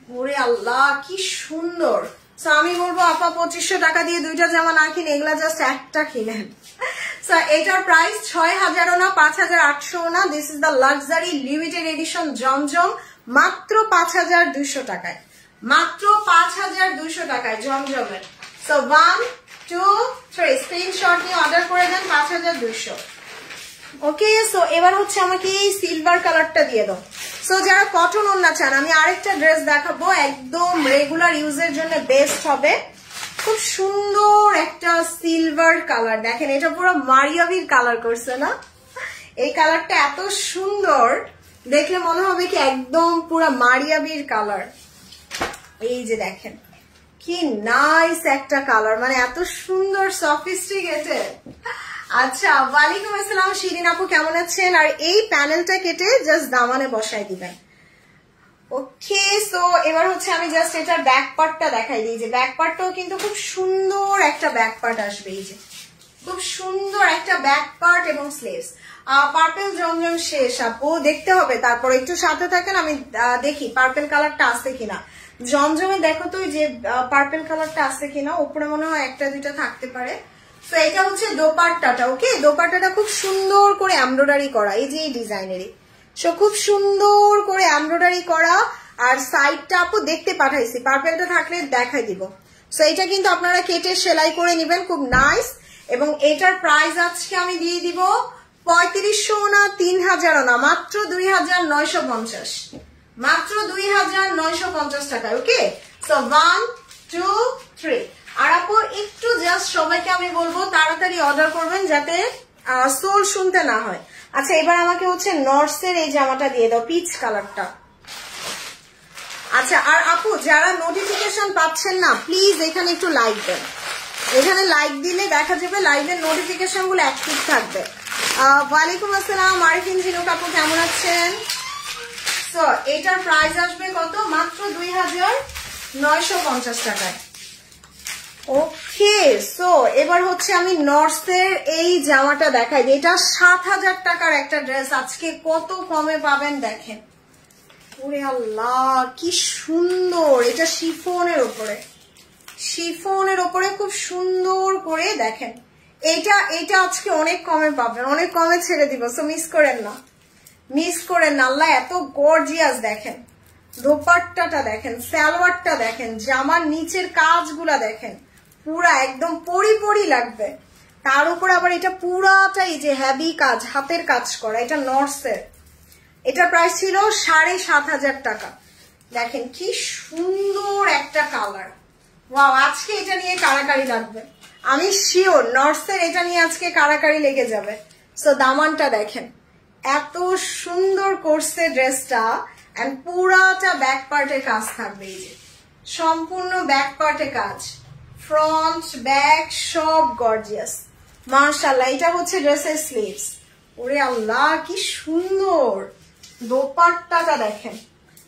ওরে আল্লাহ কি সুন্দর। সো আমি বলবো আপা 2500 টাকা দিয়ে দুইটা জামা না কিনে এগুলা জাস্ট একটা কিনেন। সো এটার প্রাইস 6000ও না 5800ও না। This is the luxury limited edition Zamzam, মাত্র 5200 টাকায়, মাত্র 5200 টাকায় জমজমের। সো 1 2 3 স্ক্রিনশট নিয়ে অর্ডার করে দেন 5200। ওকে, সো এবার হচ্ছে আমাকে এই সিলভার কালারটা দিয়ে দাও। সো যারা কটন ওড়না চান, আমি আরেকটা ড্রেস দেখাবো, একদম রেগুলার ইউজের জন্য বেস্ট হবে। খুব সুন্দর একটা সিলভার কালার, দেখেন এটা পুরো মারিয়াবির কালার করছে না? এই কালারটা এত সুন্দর, দেখলে মনে হবে কি একদম পুরো মারিয়াবির কালার। এই যে দেখেন কি নাইস একটা কালার, মানে এত সুন্দর সফিস্টিকেটেড। আচ্ছা, ওয়ালাইকুম আসসালাম শিরিন আপু, কেমন আছেন? আর এই প্যানেলটা কেটে জাস্ট দামানে বসাই দিবেন। ওকে, সো এবার হচ্ছে আমি জাস্ট এটার ব্যাক পার্টটা দেখাই দিই। যে ব্যাক পার্টটাও কিন্তু খুব সুন্দর একটা ব্যাক পার্ট আসবে। এই যে খুব সুন্দর একটা ব্যাক পার্ট এবং স্লিভস। পার্পেল জমজম শেষ আপু, দেখতে হবে, তারপর একটু সাথে থাকেন, আমি দেখি পার্পেল কালারটা আসছে কিনা। জমজমে দেখো তো যে পার্পেল কালারটা আসছে কিনা, উপরে মনে হয় একটা দুইটা থাকতে পারে। তো এটা হচ্ছে দোপাট্টাটা। ওকে, দোপাট্টাটা খুব সুন্দর করে এমব্রয়ডারি করা, এই যে এই ডিজাইনেরই। সো খুব সুন্দর করে এমব্রয়ডারি করা, আর সাইডটা আপু দেখতে পাঠাইছি, পার্পেলটা থাকলে দেখাই দিব। সো এটা কিন্তু আপনারা কেটে সেলাই করে নেবেন, খুব নাইস। এবং এটার প্রাইস আজকে আমি দিয়ে দিব 3500 না 3000ও না, মাত্র 2950, মাত্র 2950 টাকা। ওকে, সো 1 2 3। আর আপু একটু জাস্ট সবাইকে আমি বলবো তাড়াতাড়ি অর্ডার করবেন, যাতে সোল শুনতে না হয়। আচ্ছা, এবার আমাকে হচ্ছে নর্সের এই জামাটা দিয়ে দাও, পিচ কালারটা। আচ্ছা, আর আপু যারা নোটিফিকেশন পাচ্ছেন না, প্লিজ এখানে একটু লাইক দেন। এখানে লাইক দিলে দেখা যাবে লাইভের নোটিফিকেশন গুলো অ্যাক্টিভ থাকবে। ওয়ালাইকুম আসসালাম আরিফিন ঝিনুক আপু, কেমন আছেন? সো এটার প্রাইস আসবে কত? মাত্র 2950 টাকায়। ওকে, সো এবার হচ্ছে আমি নর্সের এই জামাটা দেখাই দিই। এটা 7000 টাকার একটা ড্রেস, আজকে কত কমে পাবেন দেখেন। ওরে আল্লাহ কি সুন্দর, এটা শিফনের উপরে, শিফনের উপরে খুব সুন্দর করে দেখেন। এটা আজকে অনেক কমে পাবেন, অনেক কমে ছেড়ে দিব। সো মিস করেন না, মিস করেন না। আল্লাহ এত গর্জিয়াস, দেখেন দোপাট্টাটা দেখেন, সালোয়ারটা দেখেন, জামার নিচের কাজগুলা দেখেন, পুরা একদম পরি লাগবে। তার উপর আবার এটা পুরাটাই যে হেভি কাজ, হাতের কাজ করা। এটা নর্সের, এটার প্রাইস ছিল 7500 টাকা। দেখেন কি সুন্দর একটা কালার। ওয়াও, আজকে এটা নিয়ে কারাকারি লাগবে, আমি শিওর নর্সের এটা নিয়ে আজকে কারাকারি লেগে যাবে। সো দামানটা দেখেন, এত সুন্দর করছে ড্রেসটা, এন্ড পুরাটা ব্যাক পার্টের কাজ থাকবে। এই যে সম্পূর্ণ ব্যাক পার্টের কাজ, ফ্রন্ট ব্যাক সব গর্জিয়াস মাশাআল্লাহ। এটা হচ্ছে ড্রেসের স্লিভস। ওরে আল্লাহ কি সুন্দর, দোপাট্টাটা দেখেন,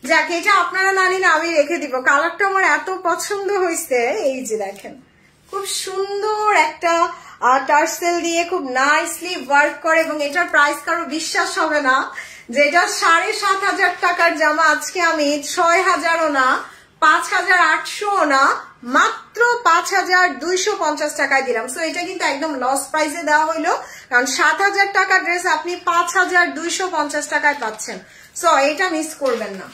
যাক, এটা আপনারা না নিলে আমি রেখে দিব, কালারটা আমার এত পছন্দ হয়েছে। এই যে দেখেন, খুব সুন্দর একটা টার্সেল দিয়ে খুব নাইসলি ওয়ার্ক করে, এবং এটার প্রাইস কারো বিশ্বাস হবে না যে এটা 7,500 টাকার জামা আজকে আমি 6,000ও না 5,800ও না মাত্র 5,250 টাকায় দিলাম। সো এটা কিন্তু একদম লস প্রাইসে দেওয়া হইলো, কারণ 7,000 টাকার ড্রেস আপনি 5,250 টাকায় পাচ্ছেন। সো এটা মিস করবেন না,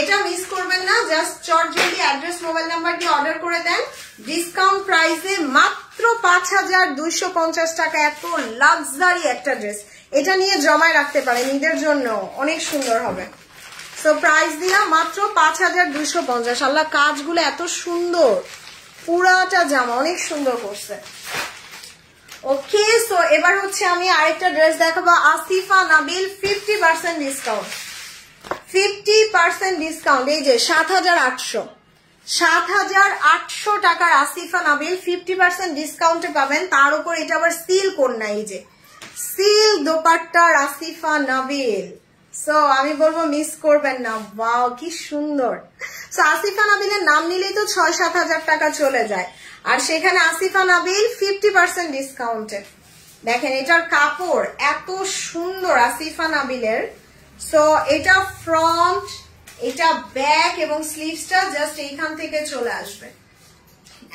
এটা মিস করবেন না। জাস্ট চটজলদি অ্যাড্রেস মোবাইল নাম্বার দিয়ে অর্ডার করে দেন ডিসকাউন্ট প্রাইসে মাত্র 5,250 টাকা। এত লাক্সারি একটা ড্রেস, এটা নিয়ে জমায় রাখতে পারেন ঈদের জন্য, অনেক সুন্দর হবে। সো প্রাইস দিলাম মাত্র 5,250। আল্লাহ, কাজগুলো এত সুন্দর, পুরাটা জামা অনেক সুন্দর করছে। ওকে, সো এবার হচ্ছে আমি আরেকটা ড্রেস দেখাবো, আসিফা নাবিল 50% ডিসকাউন্ট, 50% ডিসকাউন্ট। এই যে 7,800 টাকার আসিফা নাবিল 50% ডিসকাউন্টে পাবেন। তার উপর এটা আবার সিল কন্যা, এই যে সিল দোপাট্টার আসিফা নাবিল। সো আমি বলবো মিস করবেন না। ওয়াও, কি সুন্দর। সো আসিফা নাবিলের নাম নিলেই তো 6-7 হাজার টাকা চলে যায়, আর সেখানে আসিফা নাবিল 50% ডিসকাউন্টে। দেখেন এটার কাপড় এত সুন্দর আসিফা নাবিলের। সো এটা ফ্রন্ট, এটা ব্যাক এবং স্লিভসটা জাস্ট এইখান থেকে চলে আসবে,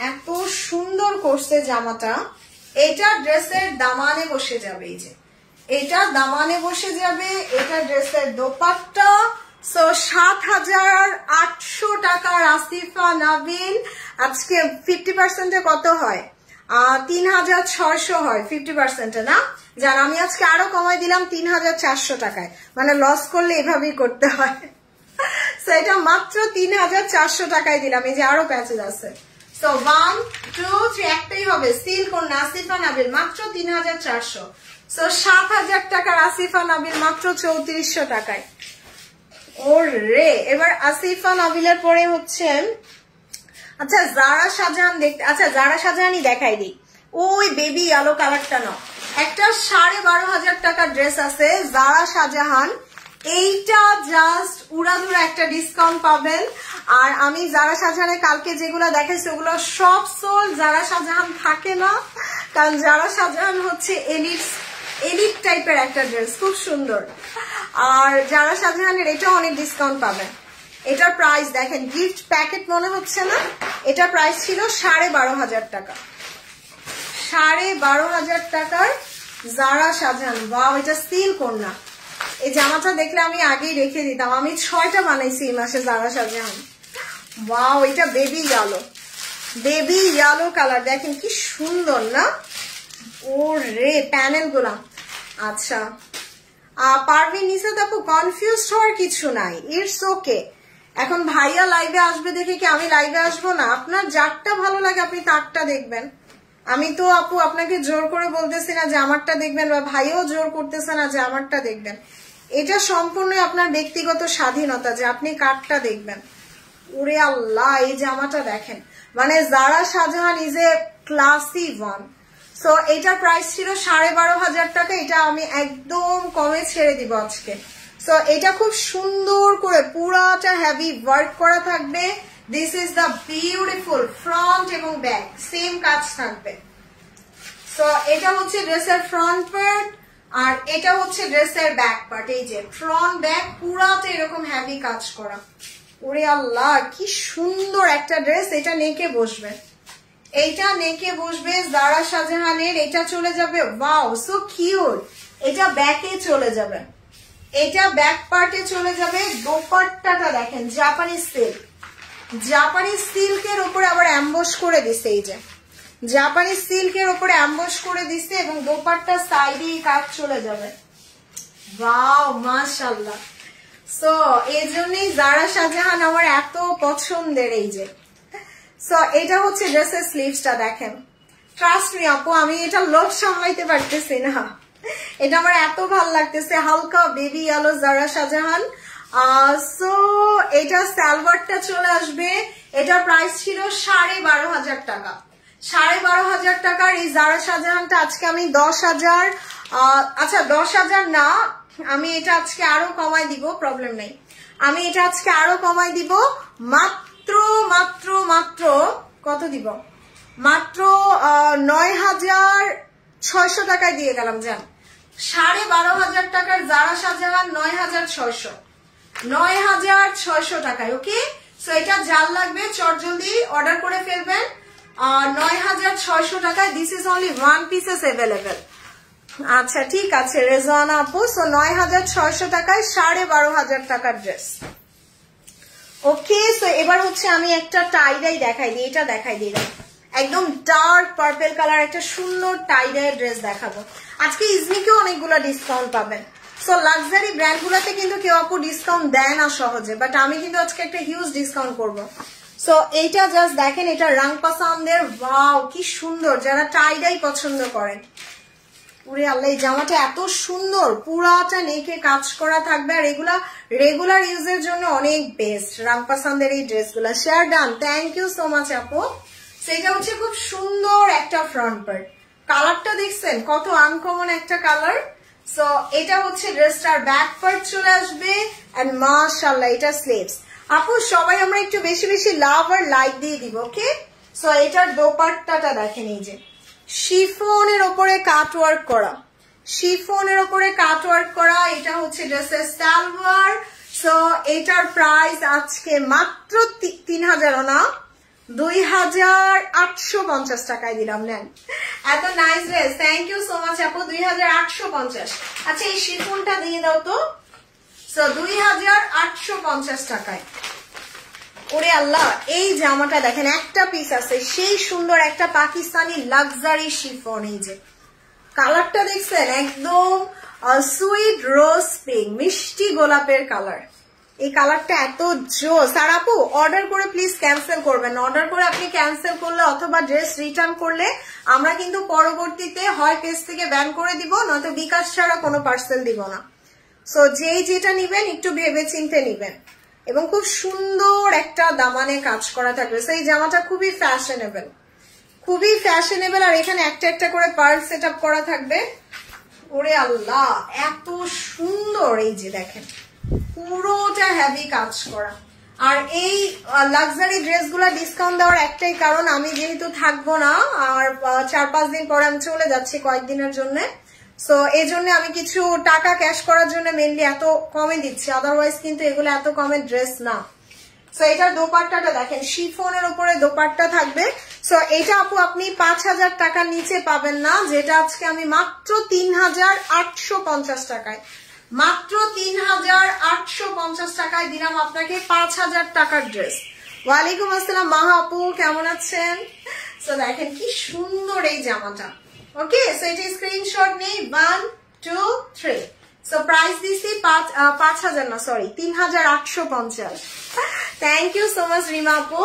এত সুন্দর করছে জামাটা। এটা ড্রেসের দামানে বসে যাবে, এই যে এটা দামানে বসে যাবে, এটা ড্রেসের দোপাট্টা। সো 7,800 টাকার আসিফা নাবিল আজকে 50%-এ কত হয়? 3,600 হয় 50%-এ না? জান, আমি আজকে আরো কমাই দিলাম 3,400 টাকায়, মানে লস করলে এভাবেই করতে হয়। সো এটা মাত্র 3,400 টাকায় দিলাম। এই যে আরো প্যাচেজ আছে। সো 1, 2, 3 একটাই হবে, সিল কোন আসিফা নাবিল মাত্র 3,400। সো 7,000 টাকার আসিফা নাবিল মাত্র 3,400 টাকায়। ওরে, এবার আসিফা নাবিলের পরে হচ্ছে আচ্ছা জারা শাহজাহান দেখতে, আচ্ছা জারা শাহজাহানই দেখাই দিই। ওই বেবি আলো কালারটা নাও, একটা 12,500 টাকার ড্রেস আছে জারা শাহজাহান। এইটা জাস্ট উড়াধুরা একটা ডিসকাউন্ট পাবেন। আর আমি জারা শাহজাহানের কালকে যেগুলো দেখাইছি ওগুলো সব সোল। জারা শাহজাহান থাকে না, কারণ জারা শাহজাহান হচ্ছে এলিট টাইপের একটা ড্রেস, খুব সুন্দর। আর জারা শাহজাহানের এটাও অনেক ডিসকাউন্ট পাবেন। এটার প্রাইস দেখেন, গিফট প্যাকেট মনে হচ্ছে না, এটা প্রাইস ছিল 12,500 টাকা, 12,500 টাকার জারা শাহজাহান। ওয়াও, এটা সিল কন্যা। এই জামাটা দেখলে আমি আগেই রেখে দিতাম, আমি 6টা বানাইছি এই মাসে জারা শাহজাহান। ওয়াও, এটা বেবি ইয়েলো কালার, দেখেন কি সুন্দর না? ওরে প্যানেল গুলা। আচ্ছা পারভিন নিসাত আপু, কনফিউজ হওয়ার কিছু নাই, ইটস ওকে। এখন ভাইয়া লাইভে আসবে দেখে কি আমি লাইভে আসবো না? আপনার যারটা ভালো লাগে আপনি তারটা দেখবেন। আমি তো আপু আপনাকে জোর করে বলতেছি না যে আমারটা দেখবেন, বা ভাইও জোর করতেছে না যে আমারটা দেখবেন। এটা সম্পূর্ণ আপনার ব্যক্তিগত স্বাধীনতা যে আপনি কারটা দেখবেন। ওরে আল্লাহ, এই জামাটা দেখেন, মানে Zara Shahjahan is a classy one. So এটার প্রাইস ছিল 12,500 টাকা, এটা আমি একদম কমে ছেড়ে দিব আজকে। সো এটা খুব সুন্দর করে পুরাটা হেভি ওয়ার্ক করা থাকবে। This is the beautiful front এবং ব্যাক, সেম কাজ থাকবে। সো এটা হচ্ছে ড্রেসের ফ্রন্ট পার্ট, আর এটা হচ্ছে ড্রেসের ব্যাক পার্ট। এই যে ফ্রন্ট ব্যাক পুরাটা এরকম হেভি কাজ করা। ওরে আল্লাহ, কি সুন্দর একটা ড্রেস। এটা নেকে বসবে, এইটা নেকে বসবে জারা শাহজাহানের। এটা চলে যাবে, ওয়াও সো কিউট। এটা ব্যাকে চলে যাবে, এটা ব্যাক পার্টে চলে যাবে। দোপাট্টাটা দেখেন, জাপানি সিল্কের উপরে আবার অ্যাম্বস করে দিছে। এই যে জাপানি সিল্কের উপরে অ্যাম্বস করে দিছে, এবং দোপাট্টা সাইডে কাজ চলে যাবে। ওয়াও মাশাআল্লাহ। সো এই জন্যই জারা শাহজাহান আমার এত পছন্দের। এই যে সো এটা হচ্ছে ড্রেসের স্লিভসটা দেখেন। ট্রাস্ট মি আপু, আমি এটা লোভ সামলাইতে পারতেছি না, এটা আমার এত ভাল লাগতেছে। হালকা বেবি ইয়েলো জারা শাহজাহান। সো এটা সালোয়ারটা চলে আসবে। এটার প্রাইস ছিল 12,500 টাকা, 12,500 টাকার এই জারা শাহজাহানটা আজকে আমি 10,000, আচ্ছা 10,000 না, আমি এটা আজকে আরো কমাই দিব, প্রবলেম নেই। আমি এটা আজকে আরো কমাই দিব, মাত্র মাত্র মাত্র কত দিব, মাত্র ৯,৬০০ টাকায় দিয়ে গেলাম। জান ১২,৫০০ টাকার জারা শাহজাহান ৯,৬০০ টাকায়। ওকে, সো এটা যার লাগবে চটজলদি অর্ডার করে ফেলবেন ৯,৬০০ টাকায়। This is only 1 pieces available. আচ্ছা ঠিক আছে রেজওয়ানা আপু, সো ৯,৬০০ টাকায় ১২,৫০০ টাকার ড্রেস। ওকে, সো এবার হচ্ছে আমি একটা টাইডাই দেখাই দিই, এটা দেখাই দিই, একদম ডার্ক পার্পল কালার একটা সুন্দর টাইডাই ড্রেস দেখাবো আজকে। ইজনিকেও অনেকগুলো ডিসকাউন্ট পাবেন। সো লাক্সারি ব্র্যান্ড গুলাতে কিন্তু কেউ আপু ডিসকাউন্ট দেয় না সহজে, বাট আমি কিন্তু আজকে একটা হিউজ ডিসকাউন্ট করবো। সো এইটা জাস্ট দেখেন, এটা রং পছন্দের, ওয়াও কি সুন্দর, যারা টাইডাই পছন্দ করেন। পুরে আল্লাহ, এই জামাটা এত সুন্দর, পুরাটা নেকে কাজ করা থাকবে, আর এগুলা রেগুলার ইউজের জন্য অনেক বেস্ট রং পছন্দের এই ড্রেসগুলা। Share done, thank you so much আপু। সেটা হচ্ছে খুব সুন্দর একটা ফ্রন্ট পার্ট, কালারটা দেখছেন কত আনকমন একটা কালার। সো এটা হচ্ছে ড্রেসটার ব্যাক পার্ট চলে আসবে, এন্ড মাশাআল্লাহ এটা স্লিভস। আপু সবাই আমরা একটু বেশি বেশি লাভ আর লাইক দিয়ে দিব। ওকে, সো এটার দোপাট্টাটা দেখেন, এই যে শিফনের ওপরে কাটওয়ার্ক করা, শিফনের ওপরে কাটওয়ার্ক করা, এটা হচ্ছে ড্রেসের সালোয়ার। সো এটার প্রাইস আজকে মাত্র ৩,০০০ না ২,৮৫০ টাকায় দিলাম। নেন, এত nice dress, thank you so much আপু। ২,৮৫০। আচ্ছা এই শিফনটা দিয়ে দাও তো। সো ২,৮৫০ টাকায়। ওরে আল্লাহ, এই জামাটা দেখেন একটা পিস আছে, সেই সুন্দর একটা পাকিস্তানি লাক্সারি শিফন। এই যে কালারটা দেখছেন, একদম সুইট রোজ পিঙ্ক, মিষ্টি গোলাপের কালার। এই কালারটা এত জোস। আর আপু অর্ডার করে প্লিজ ক্যান্সেল করবেন। অর্ডার করে আপনি ক্যান্সেল করলে অথবা ড্রেস রিটার্ন করলে আমরা কিন্তু পরবর্তীতে হয় পেজ থেকে ব্যান করে দিব, নয়তো বিকাশ ছাড়া কোনো পার্সেল দিব না। সো যেই যেটা নিবেন একটু ভেবে চিন্তে নিবেন, এবং খুব সুন্দর একটা দামানে কাজ করা থাকবে। সেই জামাটা খুবই ফ্যাশনেবল, খুবই ফ্যাশনেবল। আর এখানে একটা একটা করে পার্ল সেট আপ করা থাকবে। ওরে আল্লাহ এত সুন্দর, এই যে দেখেন পুরোটা হেভি কাজ করা। আর এই লাক্সারি ড্রেসগুলো ডিসকাউন্ট দেওয়ার একটাই কারণ, আমি যেহেতু থাকবো না, আর 4-5 দিন পরে আমি চলে যাচ্ছি কয়েকদিনের জন্য। সো এই জন্য আমি কিছু টাকা ক্যাশ করার জন্য মেনলি এত কমে দিচ্ছি, আদারওয়াইজ কিন্তু এগুলো এত কমে ড্রেস না। সো এটার দোপাট্টাটা দেখেন, শিফনের উপরে দোপাট্টা থাকবে। সো এটা আপু আপনি ৫,০০০ টাকার নিচে পাবেন না, যেটা আজকে আমি মাত্র ৩,৮৫০ টাকায়, মাত্র ৩,৮৫০ টাকায় দিলাম আপনাকে ৫,০০০ টাকার ড্রেস। ওয়ালাইকুম আসসালাম মাহা আপু, কেমন আছেন? সো দেখেন কি সুন্দর এই জামাটা। ওকে, সো এটা স্ক্রিনশট নেই, 1 2 3। সো প্রাইস দিছি ৫,০০০ না, সরি ৩,৮৫০। Thank you so much Rima আপু।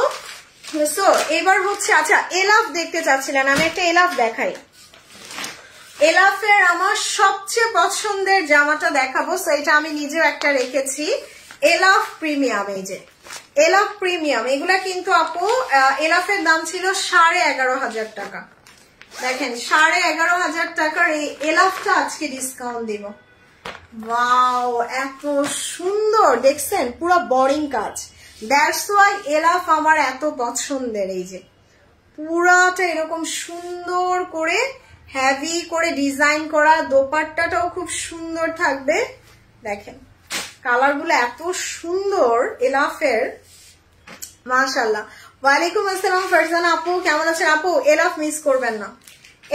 সো এবার হচ্ছে, আচ্ছা এলাফ দেখতে চাচ্ছিলেন, আমি একটা এলাফ দেখাই। এলাফের আমার সবচেয়ে পছন্দের জামাটা দেখাবো। সো এটা আমি নিজেও একটা রেখেছি, এলাফ প্রিমিয়াম। এই যে এলাফ প্রিমিয়াম, এগুলা কিন্তু আপু এলাফের দাম ছিল 11,500 টাকা। দেখেন 11,500 টাকার এই এলাফটা আজকে ডিসকাউন্ট দিব। ওয়াও এত সুন্দর, দেখছেন পুরো বোরিং কাজ, দ্যাটস ওয়াই এলাফ আমার এত পছন্দের। এই যে পুরাটা এরকম সুন্দর করে হেভি করে ডিজাইন করা, দোপাট্টাটাও খুব সুন্দর থাকবে। দেখেন কালারগুলো এত সুন্দর এলাফের, মাশাআল্লাহ। ওয়ালাইকুম আসসালাম ফারজানা আপু, কেমন আছেন আপু? এলাফ মিস করবেন না,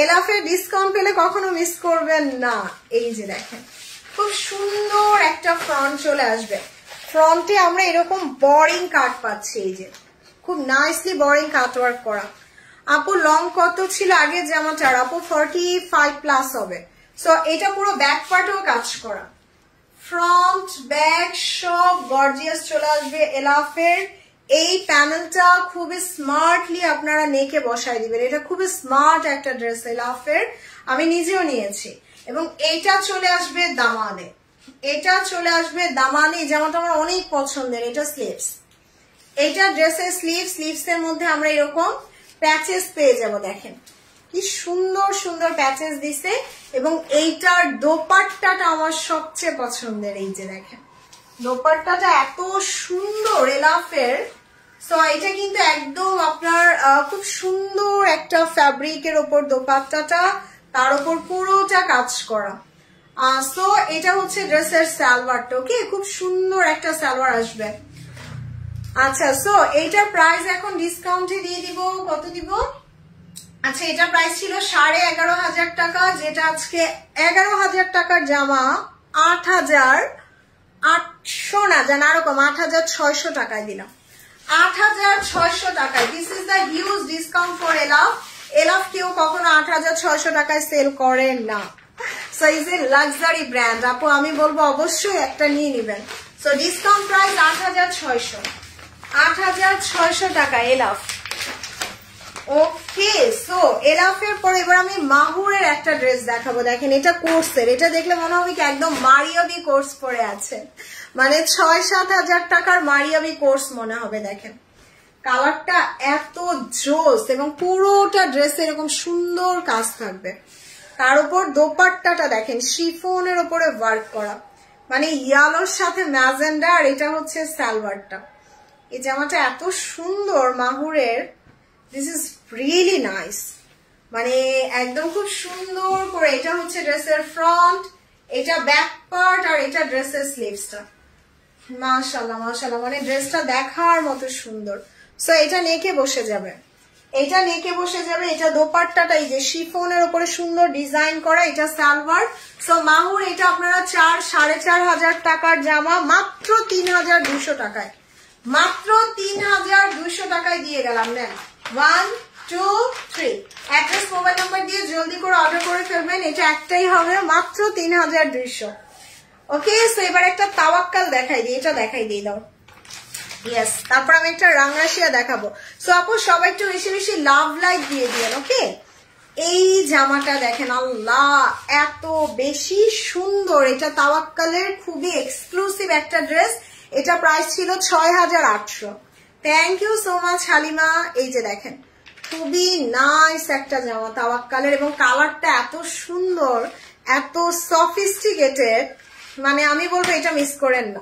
এলাফের ডিসকাউন্ট পেলে কখনো মিস করবেন না। এই যে দেখেন খুব সুন্দর একটা ফ্রন্ট চলে আসবে, ফ্রন্টে আমরা এরকম বোরিং কাট পাচ্ছি। এই যে খুব নাইসলি বোরিং কাট ওয়ার্ক করা। আপু লং কত ছিল আগে জামাটার? আপু 45+ হবে। সো এটা পুরো ব্যাক পার্টেও কাজ করা, ফ্রন্ট ব্যাক সব গর্জিয়াস চলে আসবে এলাফের। এই প্যানেলটা খুবই স্মার্টলি আপনারা নেকে বসাই দিবেন, এটা খুবই স্মার্ট একটা ড্রেস এলাফের, আমি নিজেও নিয়েছি। এবং এটা চলে আসবে দামানে, এটা চলে আসবে দামানে। এই জামাটা আমার অনেক পছন্দের। এটা স্লিভস, এটা ড্রেসের স্লিভস এর মধ্যে আমরা এরকম প্যাচেস পেয়ে যাব। দেখেন কি সুন্দর সুন্দর প্যাচেস দিছে। এবং এইটার দোপাট্টাটা আমার সবচেয়ে পছন্দের। এই যে দেখেন দোপাট্টাটা এত সুন্দর এলাফের। সো এটা কিন্তু একদম আপনার খুব সুন্দর একটা ফ্যাব্রিকের ওপর দোপাট্টাটা, তার উপর পুরোটা কাজ করা। সো এটা হচ্ছে ড্রেসের সালোয়ারটা। ওকে, খুব সুন্দর একটা সালোয়ার আসবে। আচ্ছা, সো এইটার প্রাইস এখন ডিসকাউন্টে দিয়ে দিব। কত দিব? আচ্ছা, এটা প্রাইস ছিল 11,500 টাকা, যেটা আজকে 11,000 টাকার জামা 8,800 না জান এরকম 8,600 টাকায় দিলাম। 8,600 টাকায়। This is the huge discount for Elaf. Elaf কেউ কখনো 8,600 টাকায় সেল করেন না। So is a luxury brand আপু, আমি বলবো অবশ্যই একটা নিয়ে নেবেন। সো ডিসকাউন্ট প্রাইস 8,600, 8,600 টাকা এলাফ। ওকে, সো এলাফের পর এবার আমি মাহুরের একটা ড্রেস দেখাবো। দেখেন এটা কোর্সের, এটা দেখলে মনে হবে কি একদম মারিয়াবি কোর্স পরে আছে, মানে 6-7 হাজার টাকার মারিয়াবি কোর্স মনে হবে। দেখেন কালারটা এত জোস এবং পুরোটা ড্রেসে এরকম সুন্দর কাজ থাকবে। তার উপর দোপাট্টাটা দেখেন শিফনের উপরে ওয়ার্ক করা, মানে ইয়ালোর সাথে ম্যাজেন্ডা, আর এটা হচ্ছে সালোয়ারটা। এই জামাটা এত সুন্দর মাহুরের, দিস ইজ রিয়েলি নাইস, মানে একদম খুব সুন্দর করে। এটা হচ্ছে ড্রেসের ফ্রন্ট, এটা ব্যাক পার্ট, আর এটা ড্রেসের স্লিভসটা। মাশাআল্লাহ মাশাআল্লাহ, মানে ড্রেসটা দেখার মতো সুন্দর। সো এটা নেকে বসে যাবে, এটা নেকে বসে যাবে। এটা দোপাট্টাটা এই যে শিফনের উপরে সুন্দর ডিজাইন করা, এটা সালোয়ার। সো মাহুর এটা আপনারা 4-4.5 হাজার টাকার জামা মাত্র 3,200 টাকায়, মাত্র 3,200 টাকায় দিয়ে গেলাম। নেন 1, 2, 3 অ্যাড্রেস মোবাইল নাম্বার দিয়ে জলদি করে অর্ডার করে ফেলবেন। এটা একটাই হবে, মাত্র 3,200। ওকে, সো এবার একটা তাওয়াক্কাল দেখাই দিই, এটা দেখাই দিই দাও। ইয়েস, তারপর আমি একটা রাঙাশিয়া দেখাবো। সো আপু সবাই একটু বেশি বেশি লাভ লাইক দিয়ে দিয়েন। ওকে, এই জামাটা দেখেন, আল্লাহ এত বেশি সুন্দর। এটা তাওয়াক্কালের খুবই এক্সক্লুসিভ একটা ড্রেস। এটা প্রাইস ছিল 6,800। Thank you so much Halima. এই যে দেখেন খুবই নাইস একটা জামা তাওয়াক্কালের, এবং কালারটা এত সুন্দর, এত সফিস্টিকেটেড, মানে আমি বলবো এটা মিস করেন না,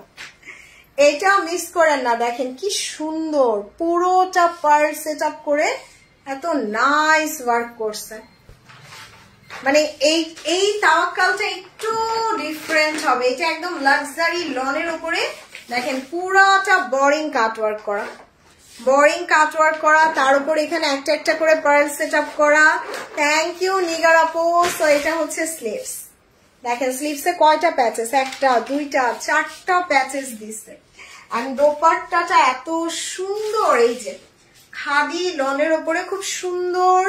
এটা মিস করেন না। দেখেন কি সুন্দর, পুরোটা পার্ল সেট আপ করে এত নাইস ওয়ার্ক করছে। মানে এই তাওয়াক্কালটা একটু ডিফারেন্ট হবে। এটা একদম লাক্সারি লনের উপরে দেখেন পুরাটা বোরিং কাটওয়ার্ক করা, বোরিং কাটওয়ার্ক করা, তার উপর এখানে একটা একটা করে পার্ল সেট আপ করা। থ্যাংক ইউ নিগার আপু। সো এটা হচ্ছে স্লিভস। দেখেন স্লিভসে কয়টা প্যাচেস, 1টা 2টা 4টা প্যাচেস দিছে। আর দোপাট্টাটা এত সুন্দর, এই যে খাদি লনের উপরে খুব সুন্দর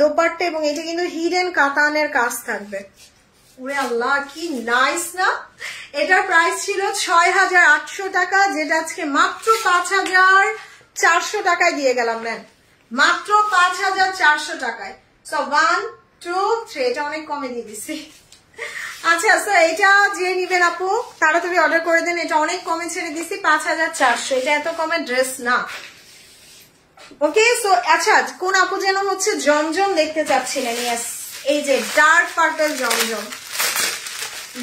দোপাট্টা, এবং এটা কিন্তু হিডেন কাতানের কাজ থাকবে। ওরে আল্লাহ কি নাইস না। এটার প্রাইস ছিল 6,800 টাকা, যেটা আজকে মাত্র 5,400 টাকায় দিয়ে গেলাম। ম্যাম মাত্র 5,400 টাকায়। সো 1, 2, 3 এটা অনেক কমে দিয়ে দিছি। আচ্ছা, সো এটা যে নিবেন আপু তাড়াতাড়ি অর্ডার করে দেন, এটা অনেক কমে ছেড়ে দিছি 5,400। এটা এত কমে ড্রেস না। ওকে, সো আচ্ছা কোন আপু যেন হচ্ছে জমজম দেখতে চাচ্ছিলেন। ইয়েস, এই যে ডার্ক পার্পল জমজম,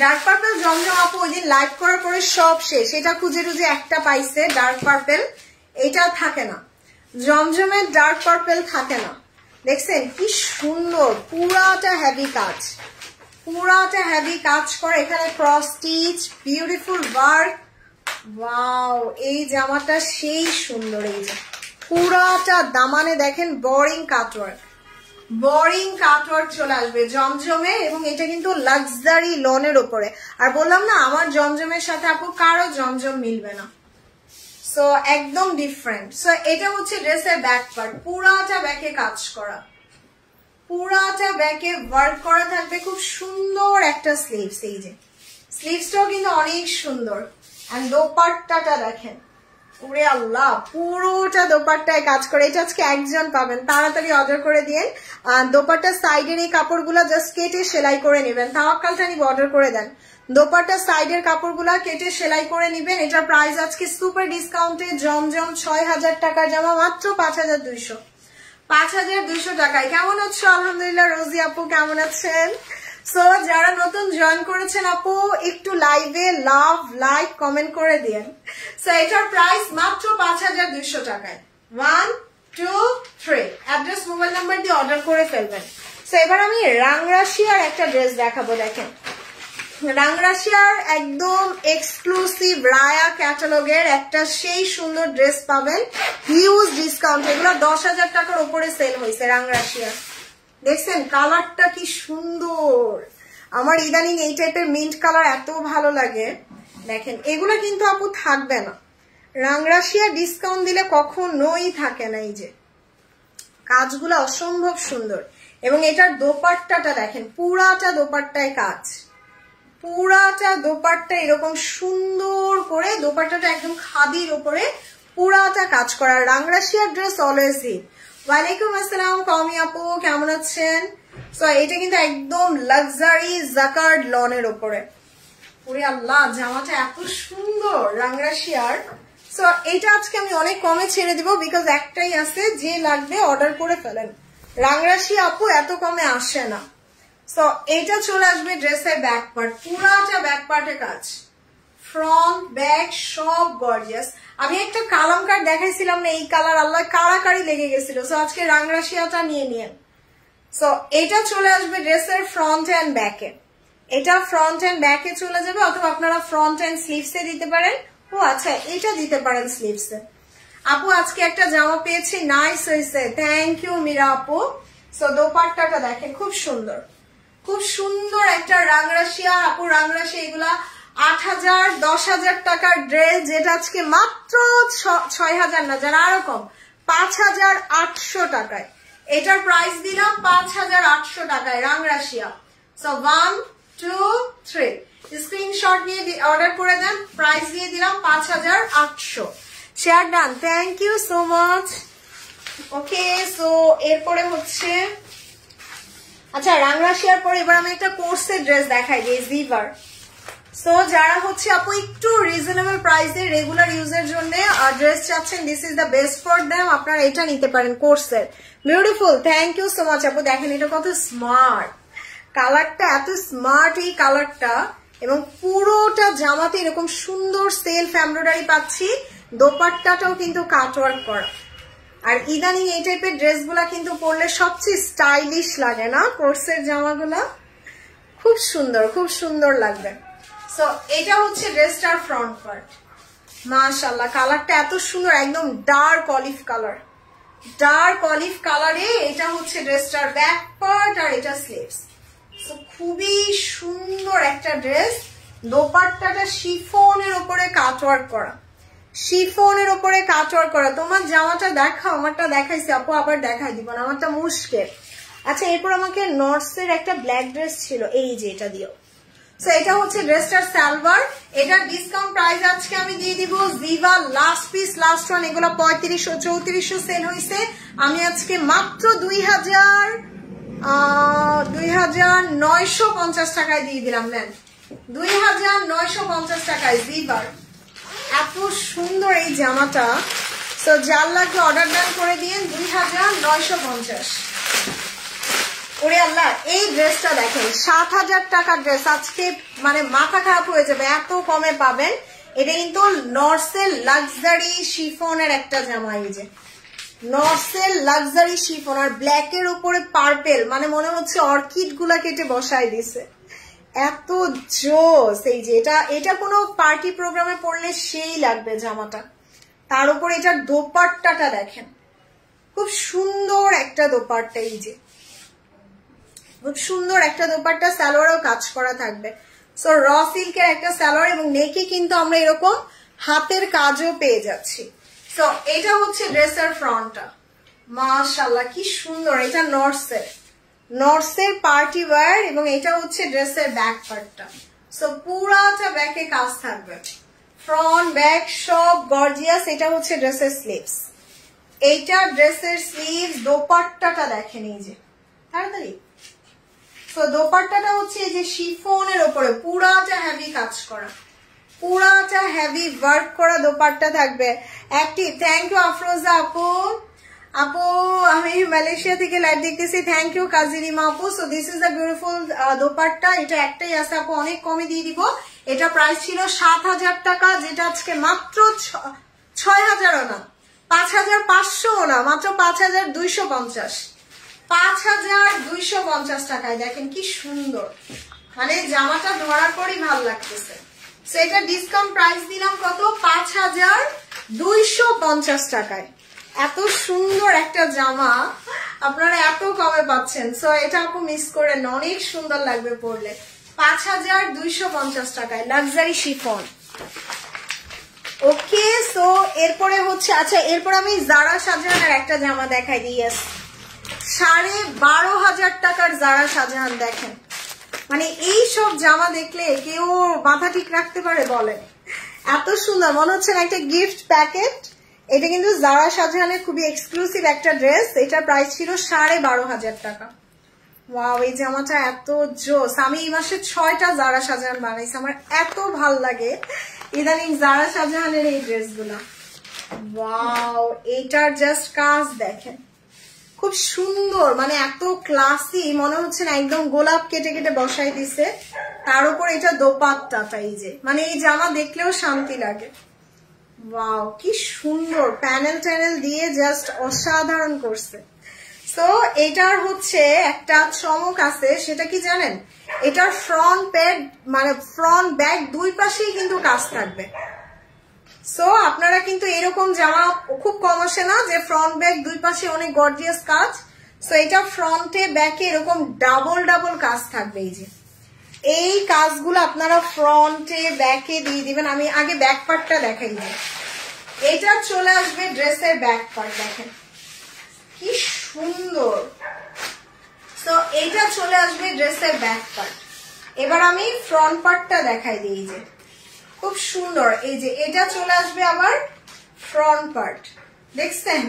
ডার্ক পার্পল জমজম আপু ওই দিন লাইভ করার পরে সব শেষ। এটা খুঁজে টুজে একটা পাইছে ডার্ক পার্পল, এটা থাকে না, জমজমের ডার্ক পার্পল থাকে না। দেখছেন কি সুন্দর, পুরাটা হেভি কাজ, পুরাটা হেভি কাজ করে। এখানে cross stitch, beautiful work. Wow, এই জামাটা সেই সুন্দর। এই যে পুরাটা দামানে দেখেন বোরিং কাটওয়ার্ক, বোরিং কাটওয়ার্ক চলে আসবে জমজমে, এবং এটা কিন্তু লাক্সারি লনের উপরে। আর বললাম না আমার জমজমের সাথে আপু কারো জমজম মিলবে না, সো একদম ডিফারেন্ট। সো এটা হচ্ছে ড্রেসের ব্যাক পার্ট, পুরাটা ব্যাকে কাজ করা, পুরাটা ব্যাকে ওয়ার্ক করা থাকবে। খুব সুন্দর একটা স্লিভস, এই যে স্লিভসটাও কিন্তু অনেক সুন্দর। আর দোপাট্টাটা দেখেন, ওরে আল্লাহ পুরোটা দোপাট্টায় কাজ করে। এটা আজকে একজন পাবেন, তাড়াতাড়ি অর্ডার করে দিন। দোপাট্টার সাইডের এই কাপড়গুলো জাস্ট কেটে সেলাই করে নেবেন। তাওয়াক্কালটা নিব অর্ডার করে দেন। দোপাট্টার সাইডের কাপড়গুলো কেটে সেলাই করে নিবেন। এটার প্রাইস আজকে সুপার ডিসকাউন্টে জমজম 6,000 টাকার জামা মাত্র 5,200, 5,200 টাকায়। কেমন আছো? আলহামদুলিল্লাহ। রোজি আপু কেমন আছেন? সো যারা নতুন জয়েন করেছেন আপু একটু লাইভে লাভ লাইক কমেন্ট করে দিন। সো এটার প্রাইস মাত্র 5200 টাকায়। 1 2 3 অ্যাড্রেস মোবাইল নাম্বার দিয়ে অর্ডার করে ফেলবেন। সো এবার আমি রাংরাশিয়ার একটা ড্রেস দেখাবো। দেখেন রাংরাশিয়ার একদম এক্সক্লুসিভ রায়া ক্যাটালগের একটা সেই সুন্দর ড্রেস পাবেন হিউজ ডিসকাউন্ট। এগুলো 10,000 টাকার উপরে সেল হয়েছে রাংরাশিয়ার। দেখছেন কালারটা কি সুন্দর, আমার ইদানিং এই টাইপের মিন্ট কালার এত ভালো লাগে। দেখেন এগুলো কিন্তু আপু থাকবে না, রাংরাশিয়া ডিসকাউন্ট দিলে কখনোই থাকে না। এই যে কাজগুলো অসম্ভব সুন্দর এবং এটার দোপাট্টাটা দেখেন, পুরাটা দোপাট্টায় কাজ, পুরাটা দোপাট্টা এরকম সুন্দর করে, দোপাট্টাটা একদম খাদির উপরে পুরাটা কাজ করা। রাংরাশিয়ার ড্রেস অলওয়েজ হিট। ওয়ালাইকুম আসসালাম কমি আপু, কেমন আছেন? সো এটা কিন্তু একদম লাক্সারি জাকার্ড লনের উপরে। ওরে আল্লাহ জামাটা এত সুন্দর রাংরাশিয়ার। সো এটা আজকে আমি অনেক কমে ছেড়ে দিব, বিকজ একটাই আছে, যে লাগবে অর্ডার করে ফেলেন। রাংরাশিয়া আপু এত কমে আসে না। সো এটা চলে আসবে ড্রেসের ব্যাক পার্ট, পুরাটা ব্যাক পার্টে কাজ, ফ্রন্ট ব্যাক সব গর্জিয়াস। আমি একটা কালামকার দেখাইছিলাম না, এই কালার আল্লাহ কারাকারি লেগে গেছিল। সো আজকে রাংরাশিয়াটা নিয়ে নিয়েন। সো এটা চলে আসবে ড্রেসের ফ্রন্ট এন্ড ব্যাকে, এটা ফ্রন্ট এন্ড ব্যাকে চলে যাবে, অথবা আপনারা ফ্রন্ট এন্ড স্লিভসে দিতে পারেন। ও আচ্ছা এটা দিতে পারেন স্লিভসে। আপু আজকে একটা জামা পেয়েছি, নাইস হয়েছে, থ্যাংক ইউ মীরা আপু। সো দোপাট্টাটা দেখেন খুব সুন্দর, খুব সুন্দর একটা রাংরাশিয়া। আপু রাংরাশিয়া এগুলা 8,000 10,000 টাকার ড্রেস, যেটা আজকে মাত্র 6,000 না, যারা আরো কম 5,800 টাকায়। এটার প্রাইস দিলাম 5,800 টাকায় রাংরাশিয়া। সো 1 2 3 স্ক্রিনশট নিয়ে অর্ডার করে দেন, প্রাইস দিয়ে দিলাম 5,800। Share done, thank you so much. Okay so এরপরে হচ্ছে, আচ্ছা রাংরাশিয়ার পরে এবার আমি একটা কোর্সের ড্রেস দেখাই দিই, জিভার। সো যারা হচ্ছে আপু একটু রিজনেবল প্রাইসে রেগুলার ইউজের জন্য ড্রেস চাচ্ছেন, this is the best for them, আপনারা এটা নিতে পারেন কোর্সের। Beautiful, thank you so much আপু। দেখেন এটা কত স্মার্ট, কালারটা এত স্মার্ট এই কালারটা, এবং পুরোটা জামাতে এরকম সুন্দর সেলফ এমব্রয়ডারি পাচ্ছি, দোপাট্টাটাও কিন্তু কাটওয়ার্ক করা। আর ইদানিং এই টাইপের ড্রেসগুলা কিন্তু পরলে সবচেয়ে স্টাইলিশ লাগে না, কোর্সের জামাগুলা খুব সুন্দর, খুব সুন্দর লাগবে। সো এটা হচ্ছে ড্রেসটার ফ্রন্ট পার্ট, মাশাআল্লাহ কালারটা এত সুন্দর, একদম dark olive colour, dark olive কালারে এটা হচ্ছে ড্রেসটার ব্যাক পার্ট, আর এটা স্লিভস। সো খুবই সুন্দর একটা ড্রেস, দোপাট্টাটা শিফনের উপরে কাটওয়ার্ক করা, শিফনের উপরে কাটওয়ার্ক করা। তোমার জামাটা দেখাও, আমারটা দেখাইছি আপু, আবার দেখাই দিব না, আমারটা মুশকিল। আচ্ছা এরপর আমাকে নর্সের একটা ব্ল্যাক ড্রেস ছিল, এই যে এটা দিও। সো এটা হচ্ছে ড্রেসটার সালোয়ার, এটার ডিসকাউন্ট প্রাইস আজকে আমি দিয়ে দিব জিভা লাস্ট পিস, লাস্ট ওয়ান। এগুলো 3500 3400 সেল হয়েছে, আমি আজকে মাত্র 2,950 টাকায় দিয়ে দিলাম। নেন 2,950 টাকায় জিভার, এত সুন্দর এই জামাটা। সো যার লাগবে অর্ডার ডান করে দিন, 2,950। ওরে আল্লাহ এই ড্রেসটা দেখেন, 7,000 টাকার ড্রেস, আজকে মানে মাথা খারাপ হয়ে যাবে, এত কমে পাবেন। এটা কিন্তু নর্সের লাক্সারি শিফনের একটা জামা, এই যে নর্সের লাক্সারি শিফন, আর ব্ল্যাকের উপরে পার্পেল, মানে মনে হচ্ছে অর্কিড গুলা কেটে বসায় দিছে, এত জোস। এই যে এটা কোনো পার্টি প্রোগ্রামে পরলে সেই লাগবে জামাটা। তার উপর এটার দোপাট্টাটা দেখেন, খুব সুন্দর একটা দোপাট্টা, এই যে খুব সুন্দর একটা দোপাট্টা, সালোয়ারও কাজ করা থাকবে। সো র সিল্কের একটা সালোয়ার, এবং নেকে কিন্তু আমরা এরকম হাতের কাজও পেয়ে যাচ্ছি। সো এটা হচ্ছে ড্রেসের ফ্রন্টটা, মাশাআল্লাহ কি সুন্দর। এটা নর্সের পার্টি ওয়্যার, এবং এটা হচ্ছে ড্রেসের ব্যাক পার্টটা। সো পুরাটা ব্যাকে কাজ থাকবে, ফ্রন্ট ব্যাক সব গর্জিয়াস। এটা হচ্ছে ড্রেসের স্লিভস, এইটা ড্রেসের স্লিভস। দোপাট্টাটা দেখেন এই যে, তাড়াতাড়ি। সো দোপাট্টাটা হচ্ছে এই যে শিফনের উপরে পুরাটা হেভি কাজ করা, পুরাটা হেভি ওয়ার্ক করা দোপাট্টা থাকবে। অ্যাক্টিভ, থ্যাংক ইউ আফরোজা আপু। আপু আমি মালয়েশিয়া থেকে লাইভ দেখতেছি, থ্যাংক ইউ কাজিরিমা আপু। So this is the beautiful dupatta, এটা একটাই আছে আপু, অনেক কমে দিয়ে দিব। এটা প্রাইস ছিল 7,000 টাকা, যেটা আজকে মাত্র 6,000ও না, 5,500ও না, মাত্র 5,250, 5,250 টাকায়। দেখেন কি সুন্দর, মানে জামাটা ধরার পরই ভালো লাগতেছে। সেটা ডিসকাউন্ট প্রাইস দিলাম কত, 5,250 টাকায়। এত সুন্দর একটা জামা আপনারা এত কমে পাচ্ছেন। সো এটা আপু মিস করেন, অনেক সুন্দর লাগবে পরলে। 5,250 টাকায় লাক্সারি শিফন। ওকে, সো এরপরে হচ্ছে, আচ্ছা এরপর আমি জারা শাহজাহানের একটা জামা দেখাই দিই। 12,500 টাকার জারা শাহজাহান। দেখেন মানে এই সব জামা দেখলে কেউ মাথা ঠিক রাখতে পারে বলেন? এত সুন্দর, মনে হচ্ছে একটা গিফট প্যাকেট। এটা কিন্তু জারা শাহজাহানের খুবই এক্সক্লুসিভ একটা ড্রেস। এটার প্রাইস ছিল 12,500 টাকা। ওয়াও, এই জামাটা এত জোস। আমি এই মাসে 6টা জারা শাহজাহান বানাইছি, আমার এত ভাল লাগে ইদানিং জারা শাহজাহানের এই ড্রেসগুলো। ওয়াও, এটার জাস্ট কাজ দেখেন, খুব সুন্দর, মানে এত ক্লাসি, মনে হচ্ছে না একদম গোলাপ কেটে কেটে বসাই দিছে। তার উপর এটা দোপাট্টাটা, এই যে মানে এই জামা দেখলেও শান্তি লাগে। ওয়াও, কি সুন্দর প্যানেল ট্যানেল দিয়ে জাস্ট অসাধারণ করছে। সো এটার হচ্ছে একটা চমক আছে, সেটা কি জানেন? এটার ফ্রন্ট প্যাড মানে ফ্রন্ট ব্যাক দুই পাশেই কিন্তু কাজ থাকবে। সো আপনারা কিন্তু এরকম জামা খুব কম আসে না যে ফ্রন্ট ব্যাক দুই পাশে অনেক গর্জিয়াস কাজ। সো এটা ফ্রন্টে ব্যাকে এরকম ডাবল ডাবল কাজ থাকবে। এই যে এই কাজগুলো আপনারা ফ্রন্টে ব্যাকে দিয়ে দিবেন। আমি আগে ব্যাক পার্টটা দেখাই দিই। এটা চলে আসবে ড্রেসের ব্যাক পার্ট, দেখেন কি সুন্দর। সো এটা চলে আসবে ড্রেসের ব্যাক পার্ট। এবার আমি ফ্রন্ট পার্টটা দেখাই দিই, যে খুব সুন্দর। এই যে এটা চলে আসবে আবার ফ্রন্ট পার্ট, দেখছেন?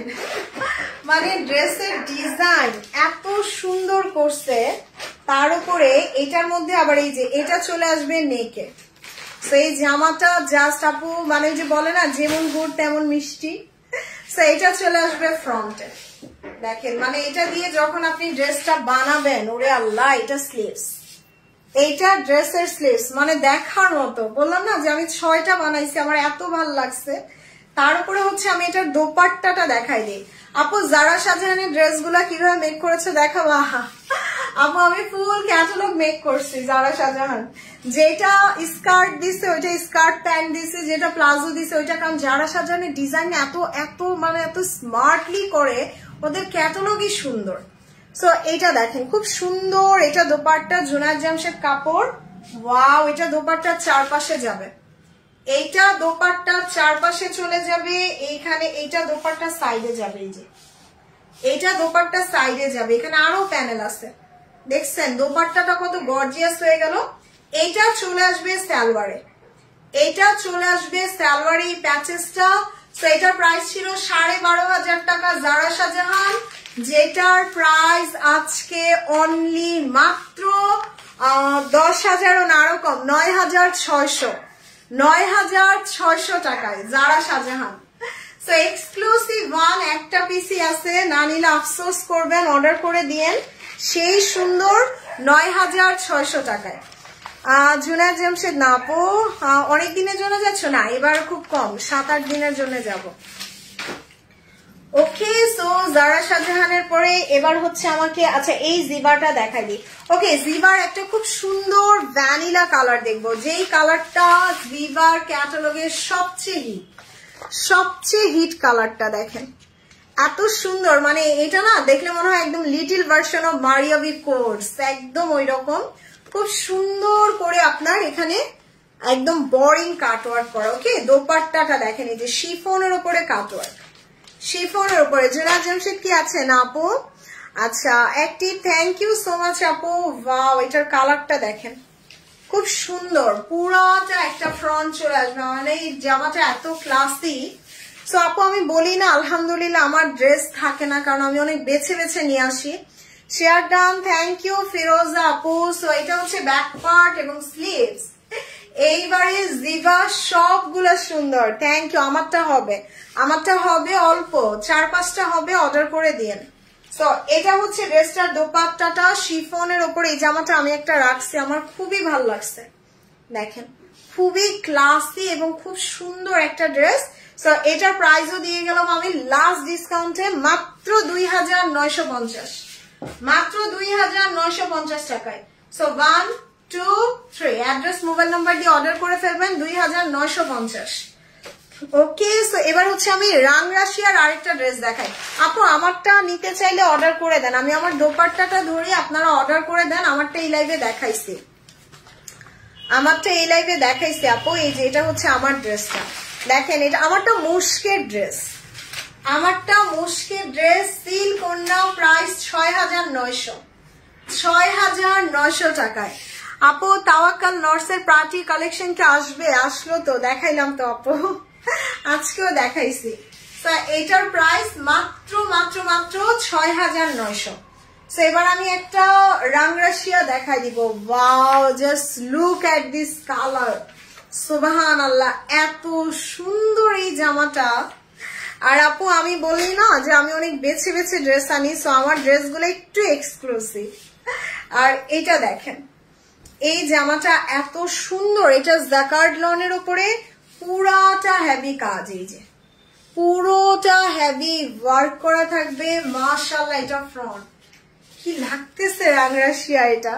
মানে ড্রেসের ডিজাইন এত সুন্দর করছে। তার উপরে এটার মধ্যে আবার এই যে এটা চলে আসবে নেকে। সো এই জামাটা জাস্ট আপু মানে যে বলে না যেমন গুড় তেমন মিষ্টি। সো এটা চলে আসবে ফ্রন্টে, দেখেন মানে এটা দিয়ে যখন আপনি ড্রেসটা বানাবেন, ওরে আল্লাহ, এটা স্লিভস, এইটা ড্রেসের স্লিভস, মানে দেখার মতো। বললাম না যে আমি 6টা বানাইছি, আমার এত ভালো লাগছে। তার উপরে হচ্ছে আমি এটার দোপাট্টাটা দেখাই দিই। আপু জারা শাহজাহানের ড্রেসগুলা কিভাবে মেক করেছে দেখাবো? আপু আমি ফুল ক্যাটালগ মেক করছি জারা শাহজাহান। যেটা স্কার্ট দিছে ওইটা স্কার্ট প্যান্ট দিছে, যেটা প্লাজো দিছে ওইটা, কারণ জারা শাহজাহানের ডিজাইন এত এত মানে এত স্মার্টলি করে, ওদের ক্যাটালগই সুন্দর। সো এটা দেখেন খুব সুন্দর। এটা দোপাট্টা জুনায়েদ জামশেদ কাপড়। ওয়াও, এটা দোপাট্টার চারপাশে যাবে, এইটা দোপাট্টার চারপাশে চলে যাবে। এইখানে এইটা দোপাট্টা সাইডে যাবে, এই যে এইটা দোপাট্টা সাইডে যাবে। এখানে আরো প্যানেল আছে, দেখছেন দোপাট্টাটা কত গর্জিয়াস হয়ে গেল। এইটা চলে আসবে সালোয়ারে, এইটা চলে আসবে সালোয়ারে এই প্যাচেসটা। তো এটার প্রাইস ছিল 12,500 টাকা জারা শাহজাহান, যেটার প্রাইস আজকে অনলি মাত্র 10,000ও না, আরো কম, 9,600 টাকায় জারা শাহজাহান। সো এক্সক্লুসিভ ওয়ান, একটা পিসি আছে, না নিলে আফসোস করবেন, অর্ডার করে দিয়েন। সেই সুন্দর 9,600 টাকায়। জুনায়েদ জামশেদ না আপু, অনেক দিনের জন্য যাচ্ছ? না, এবার খুব কম, 7-8 দিনের জন্য যাব। ওকে, সো জারা শাহজাহানের পরে এবার হচ্ছে আমাকে, আচ্ছা এই জিবাটা দেখাই দিই। ওকে, জিবার একটা খুব সুন্দর ভ্যানিলা কালার দেখবো, যেই কালারটা জিবার ক্যাটালগের সবচেয়ে হিট কালারটা। দেখেন এত সুন্দর, মানে এটা না দেখলে মনে হয় একদম little version of Maria B course, একদম ওই রকম। খুব সুন্দর করে আপনার এখানে একদম বোরিং কাটওয়ার্ক করা। ওকে, দোপাট্টাটা দেখেন, এই যে শিফনের উপরে কাটওয়ার্ক, শিফনের উপরে। জুনায়েদ জামশেদ কি আছে না আপু? আচ্ছা active, thank you so much আপু। ওয়াও, এটার কালারটা দেখেন খুব সুন্দর, পুরাটা একটা ফ্রন্ট চলে আসবে, মানে এই জামাটা এত ক্লাসি। সো আপু আমি বলি না আলহামদুলিল্লাহ আমার ড্রেস থাকে না, কারণ আমি অনেক বেছে বেছে নিয়ে আসি। শেয়ার ডান, থ্যাংক ইউ ফিরোজা আপু। সো এটা হচ্ছে ব্যাক পার্ট এবং স্লিভস। এইবারে জিভা সবগুলা সুন্দর, থ্যাংক ইউ। আমারটা হবে অল্প, 4-5টা হবে, অর্ডার করে দিন। তো এটা হচ্ছে ড্রেসটার দোপাট্টাটা শিফনের ওপরে। এই জামাটা আমি একটা রাখছি, আমার খুবই ভালো লাগছে, দেখেন খুবই ক্লাসি এবং খুব সুন্দর একটা ড্রেস। সো এটার প্রাইসও দিয়ে গেলাম আমি লাস্ট ডিসকাউন্টে মাত্র 2950, মাত্র 2950 টাকায়। সো 1 2 3 অ্যাড্রেস মোবাইল নাম্বার দিয়ে অর্ডার করে ফেলবেন 2950। ওকে, সো এবার হচ্ছে আমি রাংরাশিয়ার আরেকটা ড্রেস দেখাই। আপু আমারটা নিতে চাইলে অর্ডার করে দেন, আমি আমার দোপাট্টাটা ধরি, আপনারা অর্ডার করে দেন। আমারটা এই লাইভে দেখাইছি, আপু। এই যে এটা হচ্ছে আমার ড্রেসটা, দেখেন এটা আমারটা মুশকের ড্রেস, সিল কন্যা, প্রাইস 6900 টাকায়। আপু তাওয়াক্কাল নর্সের পার্টি কালেকশন কি আসবে? আসলো তো, দেখাইলাম তো আপু, আজকেও দেখাইছি। এটার প্রাইস মাত্র 6900। এবার আমি একটা রাংরাশিয়া দেখাই দিব। Wow, just look at this colour, সুবহানাল্লাহ, এত সুন্দর এই জামাটা। আর আপু আমি বলি না যে আমি অনেক বেছে বেছে ড্রেস আনি, সো আমার ড্রেসগুলো একটু এক্সক্লুসিভ। আর এটা দেখেন, এই জামাটা এত সুন্দর, এটা জাকার্ড লনের উপরে পুরাটা হেভি কাজ, এই যে পুরোটা হেভি ওয়ার্ক করা থাকবে, মাশাআল্লাহ। এটা ফ্রন্ট কি লাগতেছে রাংরাশিয়া, এটা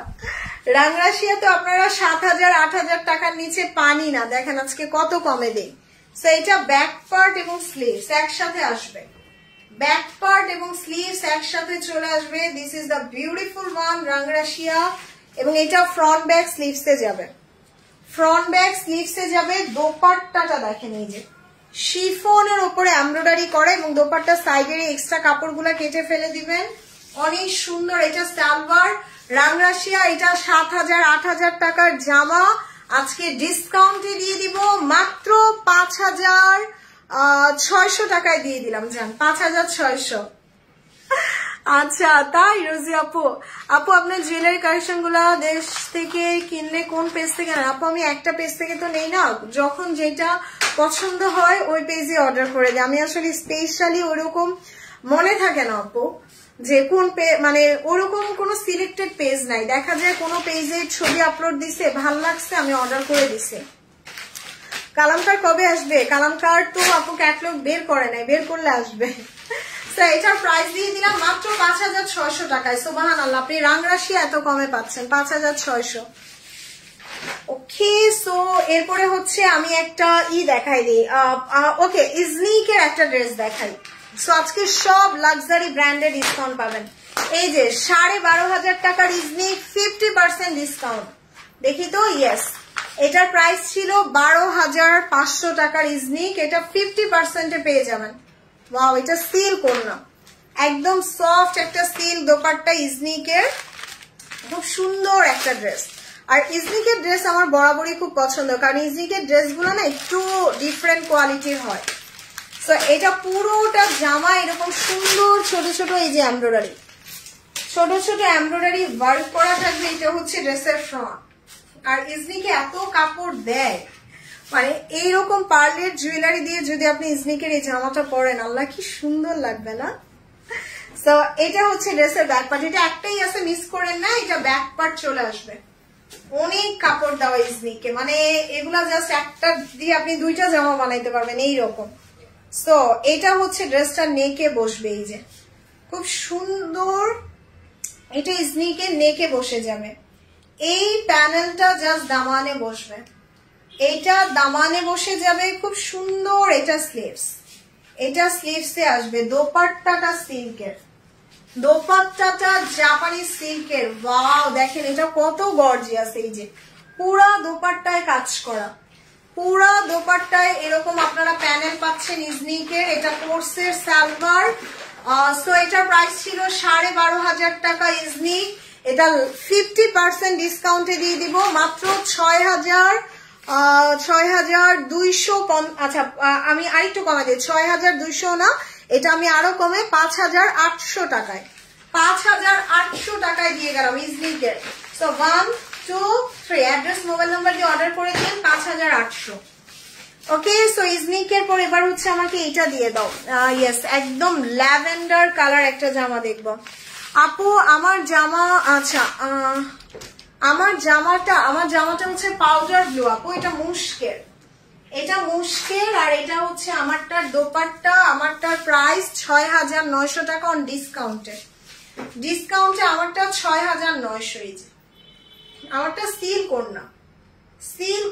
রাংরাশিয়া তো আপনারা 7000-8000 টাকার নিচে পানি না, দেখেন আজকে কত কমে দেই। সো এটা ব্যাক পার্ট এবং স্লিভস একসাথে আসবে, চলে আসবে। This is the beautiful one Rangrasiya. এবং এটা ফ্রন্ট ব্যাক স্লিভসে যাবে, দোপাট্টাটা দেখেন, এই যে শিফনের উপরে এমব্রয়ডারি করা এবং দোপাট্টার সাইডের এক্সট্রা কাপড়গুলা কেটে ফেলে দিবেন, অনেক সুন্দর। এটা সালোয়ার রাংরাশিয়া, এটা 7000-8000 টাকার জামা, আজকে ডিসকাউন্টে দিয়ে দিব মাত্র 5600 টাকায় দিয়ে দিলাম, জান 5600। আচ্ছা তাই রোজি আপু, আপনার জুয়েলারি কালেকশন গুলা দেশ থেকে কিনলে কোন পেজ থেকে নেন? আপু আমি একটা পেজ থেকে তো নেই না, যখন যেটা পছন্দ হয় ওই পেজে অর্ডার করে দিই। আমি আসলে স্পেশালি ওরকম মনে থাকে না আপু যে কোন মানে ওরকম কোনো সিলেক্টেড পেজ নাই, দেখা যায় কোনো পেজে ছবি আপলোড দিছে, ভাল লাগছে, আমি অর্ডার করে দিছি। কালামকার কবে আসবে? কালামকার তো আপু ক্যাটলগ বের করে নাই, বের করলে আসবে। এটার প্রাইস দিয়ে দিলাম মাত্র 5600 টাকায়, সুবহানাল্লাহ। আপনি রাংরাশিয়া এত কমে পাচ্ছেন, 5600। ওকে, সো এরপরে হচ্ছে আমি একটা দেখাই দিই। ওকে, ইজনিকের একটা ড্রেস দেখাই। সো আজকে সব লাক্সারি ব্র্যান্ডের ডিসকাউন্ট পাবেন। এই যে 12500 টাকার ইজনিক, 50% ডিসকাউন্ট। দেখি তো, ইয়েস, এটার প্রাইস ছিল 12500 টাকার ইজনিক, এটা 50%-এ পেয়ে যাবেন। ওয়াও, এটা সিল করলাম, একদম সফট একটা সিল দোপাট্টা ইজনিকের, খুব সুন্দর একটা ড্রেস। আর ইজনিকের ড্রেস আমার বরাবরই খুব পছন্দ, কারণ ইজনিকের ড্রেসগুলো না একটু ডিফারেন্ট কোয়ালিটির হয়। সো এটা পুরোটা জামা এরকম সুন্দর ছোট ছোট এই যে এমব্রয়ডারি, ওয়ার্ক করা থাকবে। এটা হচ্ছে ড্রেসের ফ্রন্ট। আর ইজনিকে এত কাপড় দেয়, মানে এইরকম পার্লের জুয়েলারি দিয়ে যদি আপনি ইজনিকের এই জামাটা পরেন, আল্লাহ কি সুন্দর লাগবে না? সো এটা হচ্ছে ড্রেসের ব্যাক পার্ট, এটা একটাই আছে, মিস করেন না, এটা ব্যাক পার্ট চলে আসবে। অনেক কাপড় দেওয়া ইজনিকে, মানে এগুলা জাস্ট একটা দিয়ে আপনি 2টা জামা বানাইতে পারবেন এইরকম। সো এটা হচ্ছে ড্রেসটা নেকে বসবে, এই যে খুব সুন্দর, এটা ইজনিকে নেকে বসে যাবে। এই প্যানেলটা জাস্ট দামানে বসবে, এইটা দামানে বসে যাবে, খুব সুন্দর। এটা স্লিভসে আসবে। দোপাট্টাটা সিল্কের, দোপাট্টাটা জাপানি সিল্কের। ওয়াও, দেখেন এটা কত গর্জিয়াস। এই যে পুরা দোপাট্টায় কাজ করা, পুরা দোপাট্টায় এরকম আপনারা প্যানেল পাচ্ছেন ইজনিকের। এটা কোর্সের সালোয়ার। সো এটার প্রাইস ছিল 12500 টাকা ইজনিক, এটা 50% ডিসকাউন্টে দিয়ে দিব মাত্র 6250। আচ্ছা আমি আরেকটু কমে দিই, 6200 না, এটা আমি আরো কমে 5800 টাকায়, 5800 টাকায় দিয়ে গেলাম ইজনিকের। সো 1 2 3 অ্যাড্রেস মোবাইল নাম্বার দিয়ে অর্ডার করে দিন 5800। ওকে, সো ইজনিকের পর এবার হচ্ছে আমাকে এটা দিয়ে দাও। ইয়েস, একদম ল্যাভেন্ডার কালার একটা জামা দেখবো আপু। আমার জামা, আচ্ছা আমার জামাটা হচ্ছে পাউডার ব্লু আপু। এটা মুশকের, আর এটা হচ্ছে আমারটার দোপাট্টা। আমারটার প্রাইস 6900 টাকা অন ডিসকাউন্টে আমারটা 6900। এই যে আমারটা সিল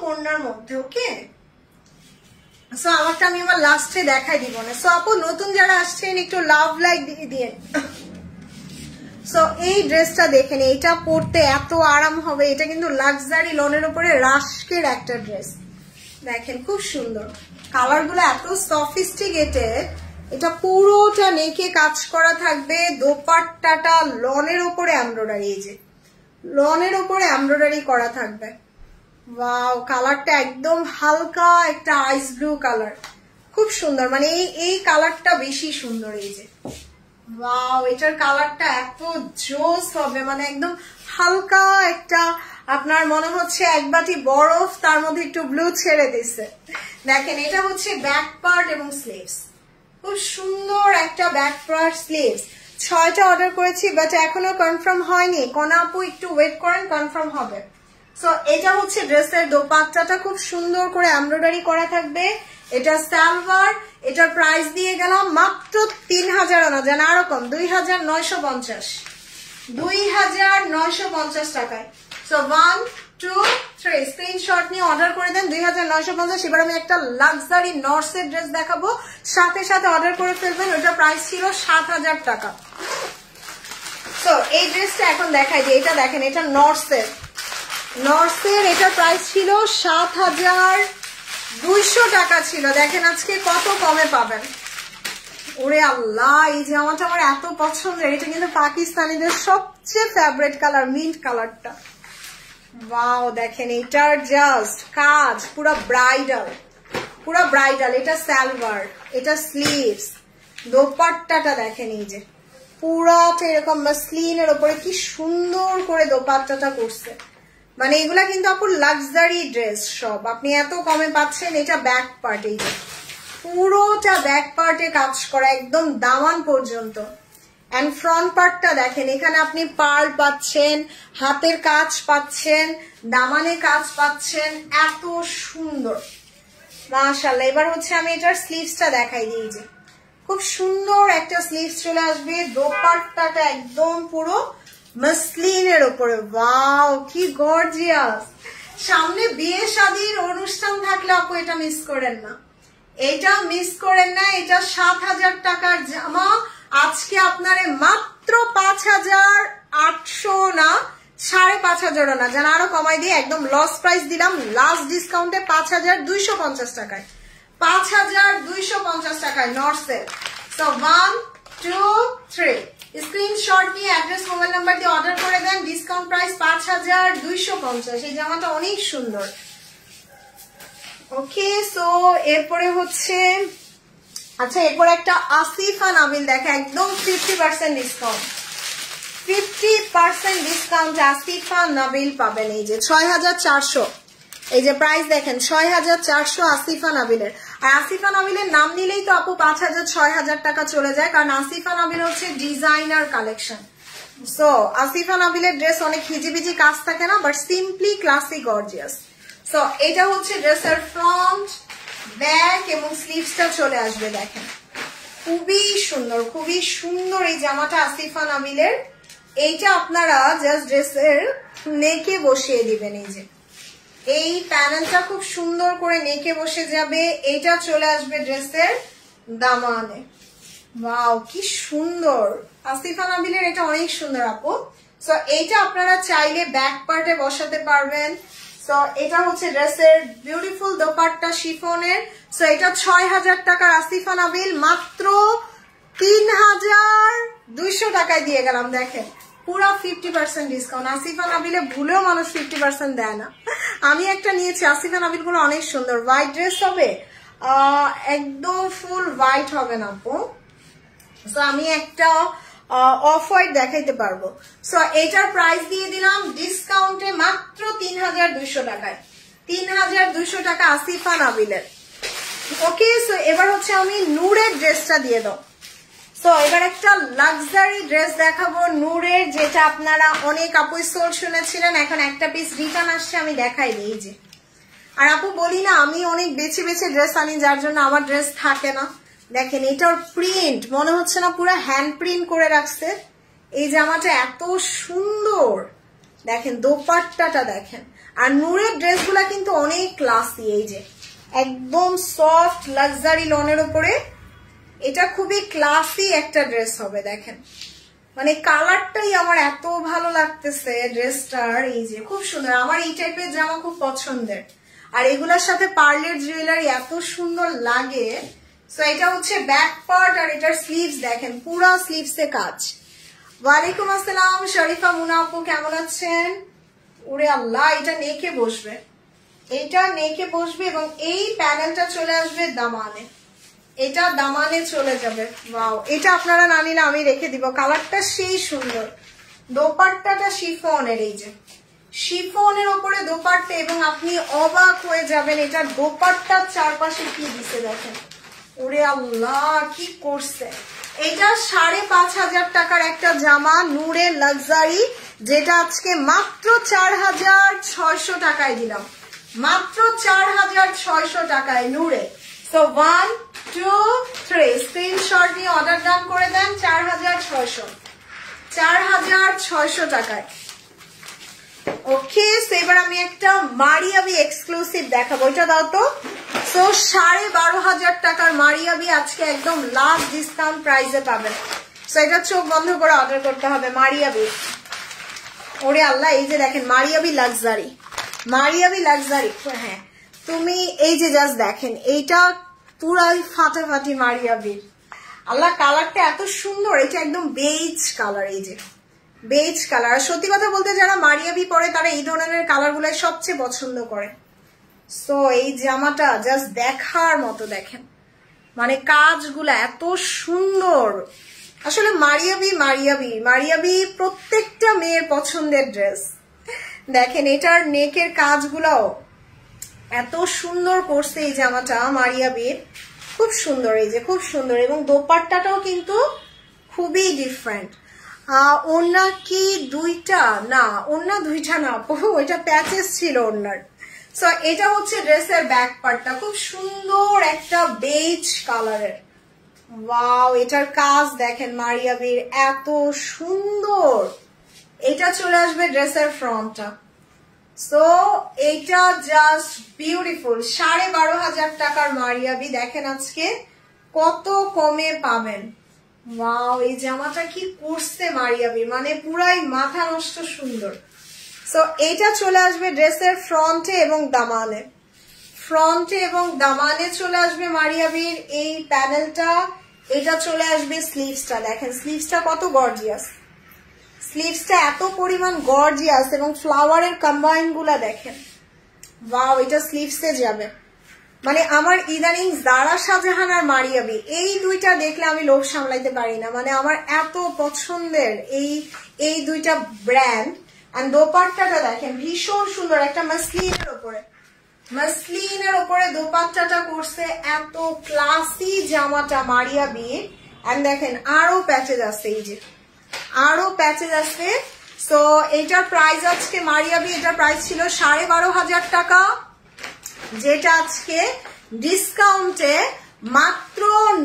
কর্নার মধ্যে। ওকে, সো আমারটা আমি আমার লাস্টে দেখাই দিব না। সো আপু নতুন যারা আসছেন একটু লাভ লাইক দিয়ে দিন। সো এই ড্রেসটা দেখেন, এটা পরতে এত আরাম হবে। এটা কিন্তু লাক্সারি লনের উপরে রাশকের একটা ড্রেস। দেখেন খুব সুন্দর, কালার গুলো এত সফিস্টিকেটেড। এটা পুরোটা নেকে কাজ করা থাকবে। দোপাট্টাটা লনের উপরে এমব্রয়ডারি, এই যে লনের উপরে এমব্রয়ডারি করা থাকবে। ওয়াও, কালারটা একদম হালকা একটা আইস ব্লু কালার, খুব সুন্দর। মানে এই কালারটা বেশি সুন্দর। এই যে ওয়াও, এটার কালারটা এত জোস হবে, মানে একদম হালকা একটা, আপনার মনে হচ্ছে এক বাটি বরফ, তার মধ্যে একটু ব্লু ছেড়ে দিচ্ছে। দেখেন এটা হচ্ছে ব্যাক পার্ট এবং স্লিভস, খুব সুন্দর একটা ব্যাক পার্ট স্লিভস। 6টা অর্ডার করেছি, বাট এখনো কনফার্ম হয়নি। কোনা আপু একটু ওয়েট করেন, কনফার্ম হবে। সো এটা হচ্ছে ড্রেসের দোপাট্টাটা, খুব সুন্দর করে এমব্রয়ডারি করা থাকবে। এটা সালোয়ার, এটার প্রাইস দিয়ে গেলাম মাত্র 3000 না, জান আরো কম, 2950 টাকায়। সো 1 2 3 স্ক্রিনশট নিয়ে অর্ডার করে দেন 2950। এবার আমি একটা লাক্সারি নর্সের ড্রেস দেখাবো, সাথে অর্ডার করে ফেলবেন। ওটার প্রাইস ছিল 7000 টাকা। সো এই ড্রেসটা এখন দেখাই দিই। এটা দেখেন, এটা নর্সের, এটার প্রাইস ছিল 7200 টাকা ছিল। দেখেন আজকে কত কমে পাবেন। ওরে আল্লাহ, এই জামাটা আমার এত পছন্দের। এটা কিন্তু পাকিস্তানিদের সবচেয়ে ফেভারিট কালার, মিন্ট কালারটা। ওয়াও, দেখেন এটার জাস্ট কাজ পুরো ব্রাইডাল। এটা সালোয়ার, এটা স্লিভস, দোপাট্টাটা দেখেন এই যে পুরাটা এরকম মাসলিনের উপরে কি সুন্দর করে দোপাট্টাটা করছে। মানে এগুলা কিন্তু আপুর লাক্সারি ড্রেস সব, আপনি এত কমে পাচ্ছেন। এটা ব্যাক পার্ট, এই যে পুরোটা ব্যাক পার্টে কাজ করা একদম দামান পর্যন্ত। এন্ড ফ্রন্ট পার্টটা দেখেন, এখানে আপনি পার্ল পাচ্ছেন, হাতের কাজ পাচ্ছেন, দামানে কাজ পাচ্ছেন, এত সুন্দর মাশাআল্লাহ। এবার হচ্ছে আমি এটার স্লিভসটা দেখাই দিই। যে খুব সুন্দর একটা স্লিভস চলে আসবে। দোপাট্টাটা একদম পুরো মাসলিনের উপরে। ওয়াও, কি গর্জিয়াস। সামনে বিয়ে শাদীর অনুষ্ঠান থাকলে আপু এটা মিস করেন না, এটা 7000 টাকার জামা আজকে আপনারে মাত্র 5800 না, 5500 না, যেন আরো কমাই দিয়ে একদম লস প্রাইস দিলাম। লাস্ট ডিসকাউন্টে 5250 টাকায়, 5250 টাকায় নর্সের। সো 1 2 3 স্ক্রিনশট নিয়ে অ্যাড্রেস মোবাইল নাম্বার দিয়ে অর্ডার করে দেন। Discount price 5250। এই জামাটা অনেক সুন্দর। ওকে, সো এরপরে হচ্ছে, আচ্ছা এরপর একটা আসিফা নাবিল দেখা, একদম 50% ডিসকাউন্ট, 50% ডিসকাউন্ট আসিফা নাবিল পাবেন। এই যে 6400, এই যে প্রাইস দেখেন 6400 আসিফা নাবিলের। আর আসিফা নাবিলের নাম নিলেই তো আপু 5000 6000 টাকা চলে যায়, কারণ আসিফা নাবিল হচ্ছে ডিজাইনার কালেকশন। সো আসিফা নাবিলের ড্রেস অনেক হিজিবিজি কাজ থাকে না, but simply classy gorgeous. So এটা হচ্ছে ড্রেসের ফ্রন্ট, ব্যাক এবং স্লিভসটা চলে আসবে। দেখেন খুবই সুন্দর এই জামাটা আসিফা নাবিলের। এইটা আপনারা জাস্ট ড্রেসের নেকে বসিয়ে দিবেন। এই যে এই প্যানেলটা খুব সুন্দর করে নেকে বসে যাবে। এইটা চলে আসবে ড্রেসের দামানে। ওয়াও, কি সুন্দর আসিফা নাবিলের, এটা অনেক সুন্দর আপু। সো এইটা আপনারা চাইলে ব্যাক পার্টে বসাতে পারবেন। সো এটা হচ্ছে ড্রেসের বিউটিফুল দোপাট্টা শিফনের। সো এটা 6000 টাকার আসিফা নাবিল মাত্র 3200 টাকায় দিয়ে গেলাম। দেখেন পুরো 50% ডিসকাউন্ট। আসিফা নাবিলে ভুলেও মানুষ 50% দেয় না। আমি একটা নিয়েছি, আসিফা নাবিল গুলো অনেক সুন্দর। হোয়াইট ড্রেস হবে, একদম ফুল হোয়াইট হবে না আপু। সো আমি একটা অফ হোয়াইট দেখাইতে পারবো। সো এটার প্রাইস দিয়ে দিলাম ডিসকাউন্টে মাত্র 3200 টাকায়, 3200 টাকা আসিফা নাবিলের। ওকে, সো এবার হচ্ছে আমি নূরের ড্রেসটা দিয়ে দাও। সো এবার একটা লাক্সারি ড্রেস দেখাবো নূরের, যেটা আপনারা অনেক আপুই সোল শুনেছিলেন, এখন একটা পিস রিটার্ন আসছে, আমি দেখাই দিই। যে আর আপু বলি না আমি অনেক বেছে বেছে ড্রেস আনি, যার জন্য আমার ড্রেস থাকে না। দেখেন এটার প্রিন্ট মনে হচ্ছে না পুরো হ্যান্ড প্রিন্ট করে রাখছে। এই জামাটা এত সুন্দর, দেখেন দোপাট্টাটা দেখেন। আর নূরের ড্রেসগুলা কিন্তু অনেক ক্লাসি, এই যে একদম সফট লাক্সারি লনের উপরে, এটা খুবই ক্লাসি একটা ড্রেস হবে। দেখেন মানে কালারটাই আমার এত ভালো লাগতেছে ড্রেসটার, এই যে খুব সুন্দর। আমার এই টাইপের জামা খুব পছন্দের, আর এগুলোর সাথে পার্লের জুয়েলারি এত সুন্দর লাগে। সো এটা হচ্ছে ব্যাক পার্ট, আর এটার স্লিভস দেখেন পুরা স্লিভসে কাজ। ওয়ালাইকুম আসসালাম শরীফা মুনা আপু, কেমন আছেন? ওরে আল্লাহ, এটা নেকে বসবে, এটা নেকে বসবে এবং এই প্যানেলটা চলে আসবে দামানে, এটা দামানে চলে যাবে। ওয়াও, এটা আপনারা না নিলে আমি রেখে দিব, কালারটা সেই সুন্দর। দোপাট্টাটা শিফনের, এই যে শিফনের উপরে দোপাট্টা, এবং আপনি অবাক হয়ে যাবেন এটার দোপাট্টার চারপাশে কি দিছে দেখেন। ওরে আল্লাহ কি করছে। এটা 5,500 টাকার একটা জামা নূরের লাক্সারি, যেটা আজকে মাত্র 4,600 টাকায় দিলাম, মাত্র 4,600 টাকায় নূরে। সো 1 2 3 স্ক্রিনশট নিয়ে অর্ডার ডান করে দেন। 4,600 টাকায়। ওকে, এবার আমি একটা মারিয়াবি এক্সক্লুসিভ দেখাবো, এটা দাও তো। সো 12,500 টাকার মারিয়াবি আজকে একদম লাস্ট ডিসকাউন্ট প্রাইসে পাবেন। সো এটা চোখ বন্ধ করে অর্ডার করতে হবে মারিয়াবি। ওরে আল্লাহ, এই যে দেখেন মারিয়াবি লাক্সারি, মারিয়াবি লাক্সারি। হ্যাঁ তুমি এই যে জাস্ট দেখেন, এইটা পুরাই ফাটাফাটি মারিয়াবির। আল্লাহ কালারটা এত সুন্দর, এটা একদম বেজ কালার, এই যে বেজ কালার। সত্যি কথা বলতে যারা মারিয়াবি পরে তারা এই ধরনের কালার গুলাই সবচেয়ে পছন্দ করে। সো এই জামাটা জাস্ট দেখার মতো, দেখেন মানে কাজগুলা এত সুন্দর। আসলে মারিয়াবি মারিয়াবি মারিয়াবি প্রত্যেকটা মেয়ের পছন্দের ড্রেস। দেখেন এটার নেকের কাজগুলাও এত সুন্দর করছে এই জামাটা মারিয়াবির, খুব সুন্দর, এই যে খুব সুন্দর। এবং দোপাট্টাটাও কিন্তু খুবই ডিফারেন্ট। ওড়না কি দুইটা? না, ওড়না দুইটা না, ওইটা প্যাচেস ছিল ওড়নার। সো এটা হচ্ছে ড্রেসের ব্যাক পার্টটা, খুব সুন্দর একটা বেজ কালারের। ওয়াও, এটার কাজ দেখেন মারিয়াবির এত সুন্দর। এটা চলে আসবে ড্রেসের ফ্রন্টটা। সো এটা জাস্ট বিউটিফুল। 12,500 টাকার মারিয়াবি দেখেন আজকে কত কমে পাবেন। ওয়াও, এই জামাটা কি করছে মারিয়াবি, মানে পুরাই মাথা নষ্ট সুন্দর। সো এটা চলে আসবে ড্রেসের ফ্রন্টে এবং দামানে, ফ্রন্টে এবং দামানে চলে আসবে মারিয়াবির এই প্যানেলটা। এটা চলে আসবে স্লিভসটা, দেখেন স্লিভসটা কত গর্জিয়াস, স্লিভসটা এত পরিমাণ গর্জিয়াস, এবং ফ্লাওয়ারের কম্বাইন গুলা দেখেন। ওয়াও, এটা স্লিভসে যাবে। মানে আমার ইদানিং জারা শাহজাহান আর মারিয়াবি এই দুইটা দেখলে আমি লোভ সামলাইতে পারি না, মানে আমার এত পছন্দের এই দুইটা ব্র্যান্ড। আর দোপাট্টাটা দেখেন ভীষণ সুন্দর, একটা মাসলিনের উপরে, মাসলিনের উপরে দোপাট্টাটা করছে এত ক্লাসি জামাটা মারিয়াবি। আর দেখেন আরো প্যাচেজ আছে, এই যে আরো প্যাচেজ আছে। সো এটার প্রাইস আজকে মারিয়াবি, এটার প্রাইস ছিল 12,500 টাকা, যেটা আজকে ডিসকাউন্টে মাত্র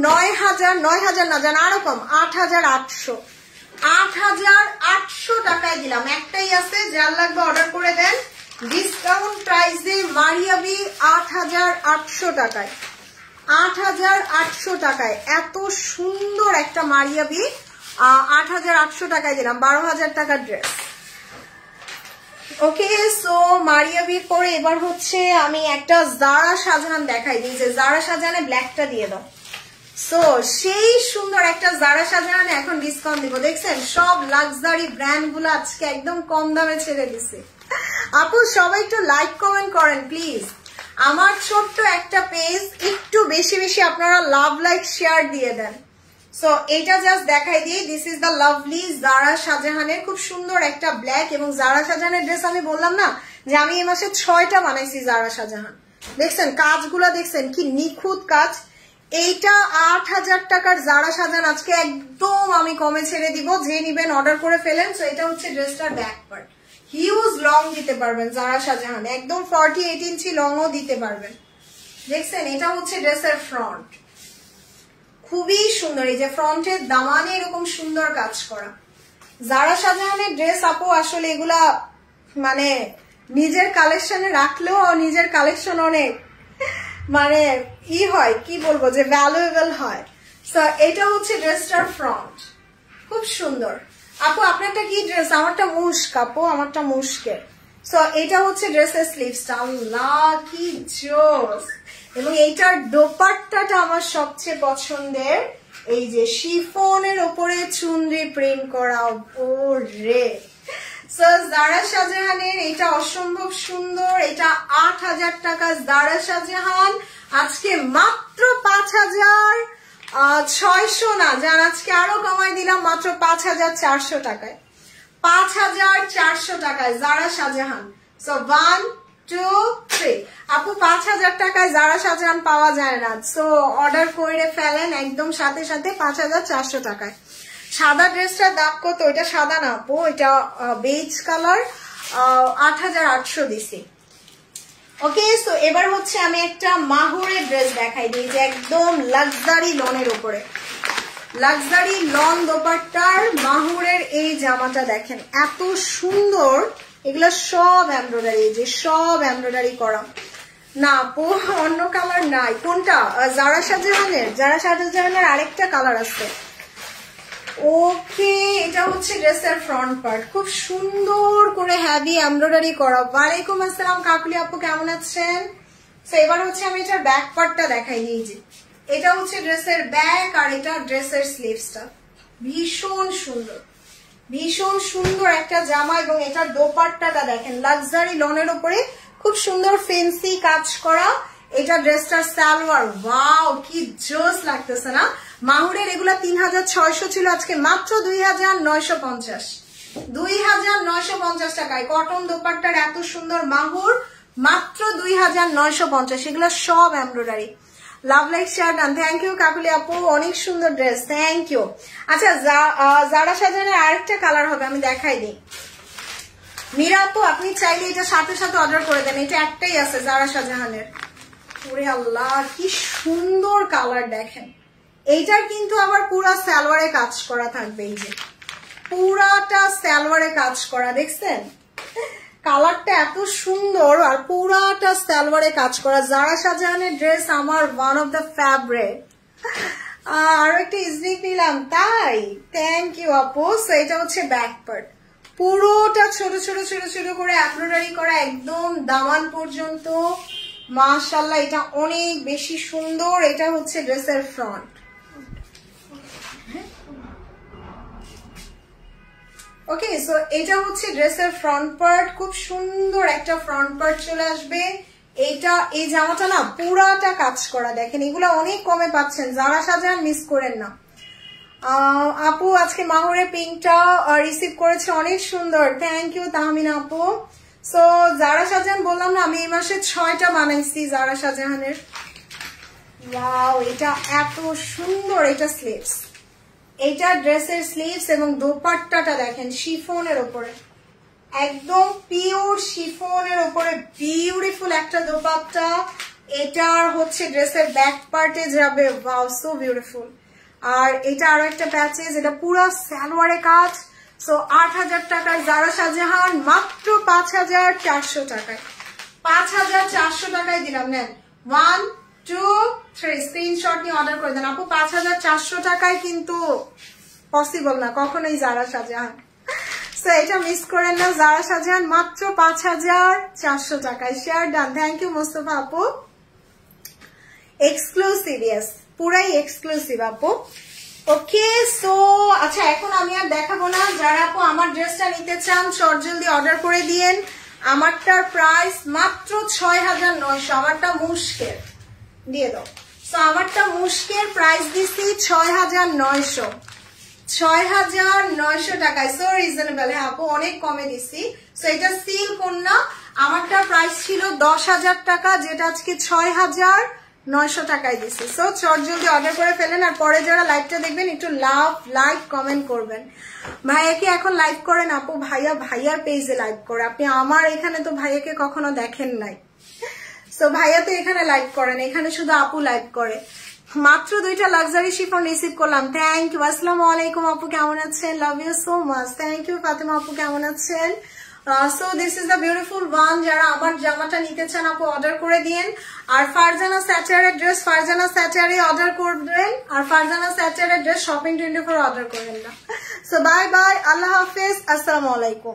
9,000 না জান আরো কম, 8,800 টাকায় দিলাম। একটাই আছে, যার লাগবে অর্ডার করে দেন। ডিসকাউন্ট প্রাইসে মারিয়াবি 8,800 টাকায়, 8,800 টাকায় এত সুন্দর একটা মারিয়াবি 8,800 টাকায় দিলাম। 12,000 টাকার ড্রেস। ওকে, সো মারিয়াবির পরে এবার হচ্ছে আমি একটা জারা শাহজাহান দেখাই দিই, যে জারা শাহজাহানে ব্ল্যাকটা দিয়ে দাও। সো সেই সুন্দর একটা জারা শাহজাহানে এখন ডিসকাউন্ট দিব। দেখছেন সব লাক্সারি ব্র্যান্ড গুলো আজকে একদম কম দামে ছেড়ে দিছে। আপু সবাই একটু লাইক কমেন্ট করেন প্লিজ। আমার ছোট্ট একটা পেজ, একটু বেশি বেশি আপনারা লাভ লাইক শেয়ার দিয়ে দেন। সো এটা জাস্ট দেখাই দিই, দিস ইজ দ্য লাভলি জারা শাহজাহানের খুব সুন্দর একটা ব্ল্যাক। এবং জারা শাহজাহানের ড্রেস আমি বললাম না যে আমি এই মাসে 6টা বানাইছি জারা শাহজাহান। দেখছেন কাজগুলা, দেখছেন কি নিখুঁত কাজ। এইটা 8000 টাকার জারা শাহজাহান আজকে একদম আমি কমে ছেড়ে দিব, যে নিবেন অর্ডার করে ফেলেন। সো এটা হচ্ছে ড্রেসটার ব্যাক পার্ট, হিউজ লং দিতে পারবেন জারা শাহজাহান, একদম 48 ইঞ্চি লংও দিতে পারবেন। দেখছেন এটা হচ্ছে ড্রেসের ফ্রন্ট, খুবই সুন্দর। এই যে ফ্রন্টের দামানে এরকম সুন্দর কাজ করা জারা শাহজাহানের ড্রেস আপু আসলে এগুলা মানে নিজের কালেকশনে রাখলেও নিজের কালেকশন অনেক মানে হয় কি বলবো যে ভ্যালুয়েবল হয়। সো এটা হচ্ছে ড্রেসটার ফ্রন্ট, খুব সুন্দর। আপু আপনারটা কি ড্রেস? আমারটা মুস্ক আপু, আমারটা মুস্কের। সো এটা হচ্ছে ড্রেসের স্লিভসটা, আল্লাহ কি জোস। এবং এইটার দোপাট্টাটা আমার সবচেয়ে পছন্দের, এই যে শিফনের উপরে চুনরি প্রিন্ট করা, ওরে। সো জারা শাহজাহানের এটা অসম্ভব সুন্দর, এটা 8000 টাকা জারা শাহজাহান আজকে মাত্র 5600 না যান, আজকে আরো কমাই দিলাম মাত্র 5400 টাকায়, 5400 টাকায় জারা শাহজাহান। সো 1 2 3 আপু 5000 টাকায় জারা শাহজাহান পাওয়া যায় না। সো অর্ডার করে ফেলেন একদম সাথে সাথে 5400 টাকায়। সাদা ড্রেসটার দাম কত? এটা সাদা না আপু, এটা বেজ কালার, 8800 দিছি। ওকে, সো এবার হচ্ছে আমি একটা মাহুরের ড্রেস দেখাই দিই, যে একদম লাক্সারি লনের উপরে, লাক্সারি লন দোপাট্টার মাহুরের এই জামাটা দেখেন এত সুন্দর। এগুলো সব এমব্রয়ডারি, যে সব এমব্রয়ডারি করা না আপু, অন্য কালার নাই। কোনটা? জারা শাহজাহানের, জারা শাহজাহানের আরেকটা কালার আছে। ওকে, এটা হচ্ছে ড্রেসের ফ্রন্ট পার্ট, খুব সুন্দর করে হেভি এমব্রয়ডারি করা। ওয়ালাইকুম আসসালাম কাকুলি আপু, কেমন আছেন? তো এবার হচ্ছে আমি এটার ব্যাক পার্টটা দেখাই দিই। যে এটা হচ্ছে ড্রেসের ব্যাক আর এটা ড্রেসের স্লিভসটা, ভীষণ সুন্দর, ভীষণ সুন্দর একটা জামা। এবং এটার দোপাট্টাটা দেখেন লাক্সারি লনের উপরে খুব সুন্দর ফেন্সি কাজ করা। এটা ড্রেসটার সালোয়ার, ওয়াও কি জোস লাগতেছে না? মাহুরের এগুলা 3600 ছিল, আজকে মাত্র 2950, 2950 টাকায় কটন দোপাট্টার এত সুন্দর মাহুর, মাত্র 2950। এগুলো সব embroidery. Love like share done, thank you Kakuli আপু, অনেক সুন্দর ড্রেস, থ্যাংক ইউ। আচ্ছা জারা শাহজাহানের আরেকটা কালার হবে, আমি দেখাই দিই। মীরা আপু আপনি চাইলে এটা সাথে সাথে অর্ডার করে দেন, এটা একটাই আছে জারা শাহজাহানের। ওরে আল্লাহ কি সুন্দর কালার দেখেন। এইটার কিন্তু আবার পুরা সালোয়ারে কাজ করা থাকবে, এই যে পুরাটা সালোয়ারে কাজ করা, দেখছেন কালারটা এত সুন্দর, আর পুরাটা সালোয়ারে কাজ করা। জারা শাহজাহানের ড্রেস আমার ওয়ান অফ দ্য ফেভারিট। আরো একটা ইজনিক নিলাম, তাই থ্যাংক ইউ আপু। সো এটা হচ্ছে ব্যাক পার্ট, পুরোটা ছোট ছোট ছোট ছোট করে এমব্রয়ডারি করা একদম দামান পর্যন্ত, মাশাআল্লাহ এটা অনেক বেশি সুন্দর। এটা হচ্ছে ড্রেসের ফ্রন্ট। ওকে, সো এটা হচ্ছে ড্রেসের ফ্রন্ট পার্ট, খুব সুন্দর একটা ফ্রন্ট পার্ট চলে আসবে। এইটা এই জামাটা না পুরাটা কাজ করা, দেখেন এগুলো অনেক কমে পাচ্ছেন, জারা শাহজাহান মিস করেন না। আপু আজকে মাহুরের পিঙ্কটা রিসিভ করেছে, অনেক সুন্দর, থ্যাংক ইউ তাহমিনা আপু। সো জারা শাহজাহান বললাম না আমি এই মাসে 6টা বানাইছি জারা শাহজাহানের। ওয়াও এটা এত সুন্দর, এটা স্লিভস, এইটা ড্রেসের স্লিভস এবং দোপাট্টাটা দেখেন শিফনের উপরে, একদম পিওর শিফনের উপরে বিউটিফুল একটা দোপাট্টা। এটার হচ্ছে ড্রেসের ব্যাক পার্টে যাবে, ওয়াও সো বিউটিফুল। আর এটা আরো একটা প্যাচেজ, এটা পুরো সালোয়ারে কাজ। সো 8000 টাকায় জারা শাহজাহান মাত্র 5400 টাকায়, 5400 টাকায় দিলাম। নেন 1 2 3 স্ক্রিনশট নিয়ে অর্ডার করে দেন আপু। 5400 টাকায় কিন্তু পসিবল না কখনোই জারা শাহজাহান। সো এটা মিস করেন না, জারা শাহজাহান মাত্র 5400 টাকায়। Share done, thank you Mostafa আপু। এক্সক্লুসিভ, ইয়েস পুরাই এক্সক্লুসিভ আপু। ওকে, সো আচ্ছা এখন আমি আর দেখাবো না, যারা আপু আমার ড্রেসটা নিতে চান চটজলদি অর্ডার করে দিয়েন। আমারটার প্রাইস মাত্র 6900, আমারটা মুশকের দিয়ে দাও সো আমারটা মুশকের প্রাইস দিছি ৬,৯০০ ৬,৯০০ টাকায়। So reasonable. হ্যাঁ আপু অনেক কমে দিছি। সো এটা সিল কন্যা, আমারটা প্রাইস ছিল ১০,০০০ টাকা, যেটা আজকে ৬,৯০০ টাকায় দিছি। সো চট জলদি অর্ডার করে ফেলেন। আর পরে যারা লাইভটা দেখবেন একটু লাভ লাইক কমেন্ট করবেন। ভাইয়াকে এখন লাইভ করেন আপু? ভাইয়ার পেজে লাইভ করে, আপনি আমার এখানে তো ভাইয়াকে কখনো দেখেন নাই। সো ভাইয়া তো এখানে লাইভ করেন, এখানে শুধু আপু লাইভ করে। মাত্র 2টা লাক্সারি শিফন রিসিভ করলাম। Thank you. আসসালামু আলাইকুম আপু, কেমন আছেন? Love you so much. Thank you Fatema আপু, কেমন আছেন? So this is the beautiful one. যারা আমার জামাটা নিতে চান আপু অর্ডার করে দিন। আর ফারজানা স্যাচারের ড্রেস ফারজানা স্যাচারে অর্ডার করবেন, আর ফারজানা স্যাচারের ড্রেস শপিং 24 অর্ডার করেন না। সো বাই বাই, আল্লাহ হাফেজ, আসসালামু আলাইকুম।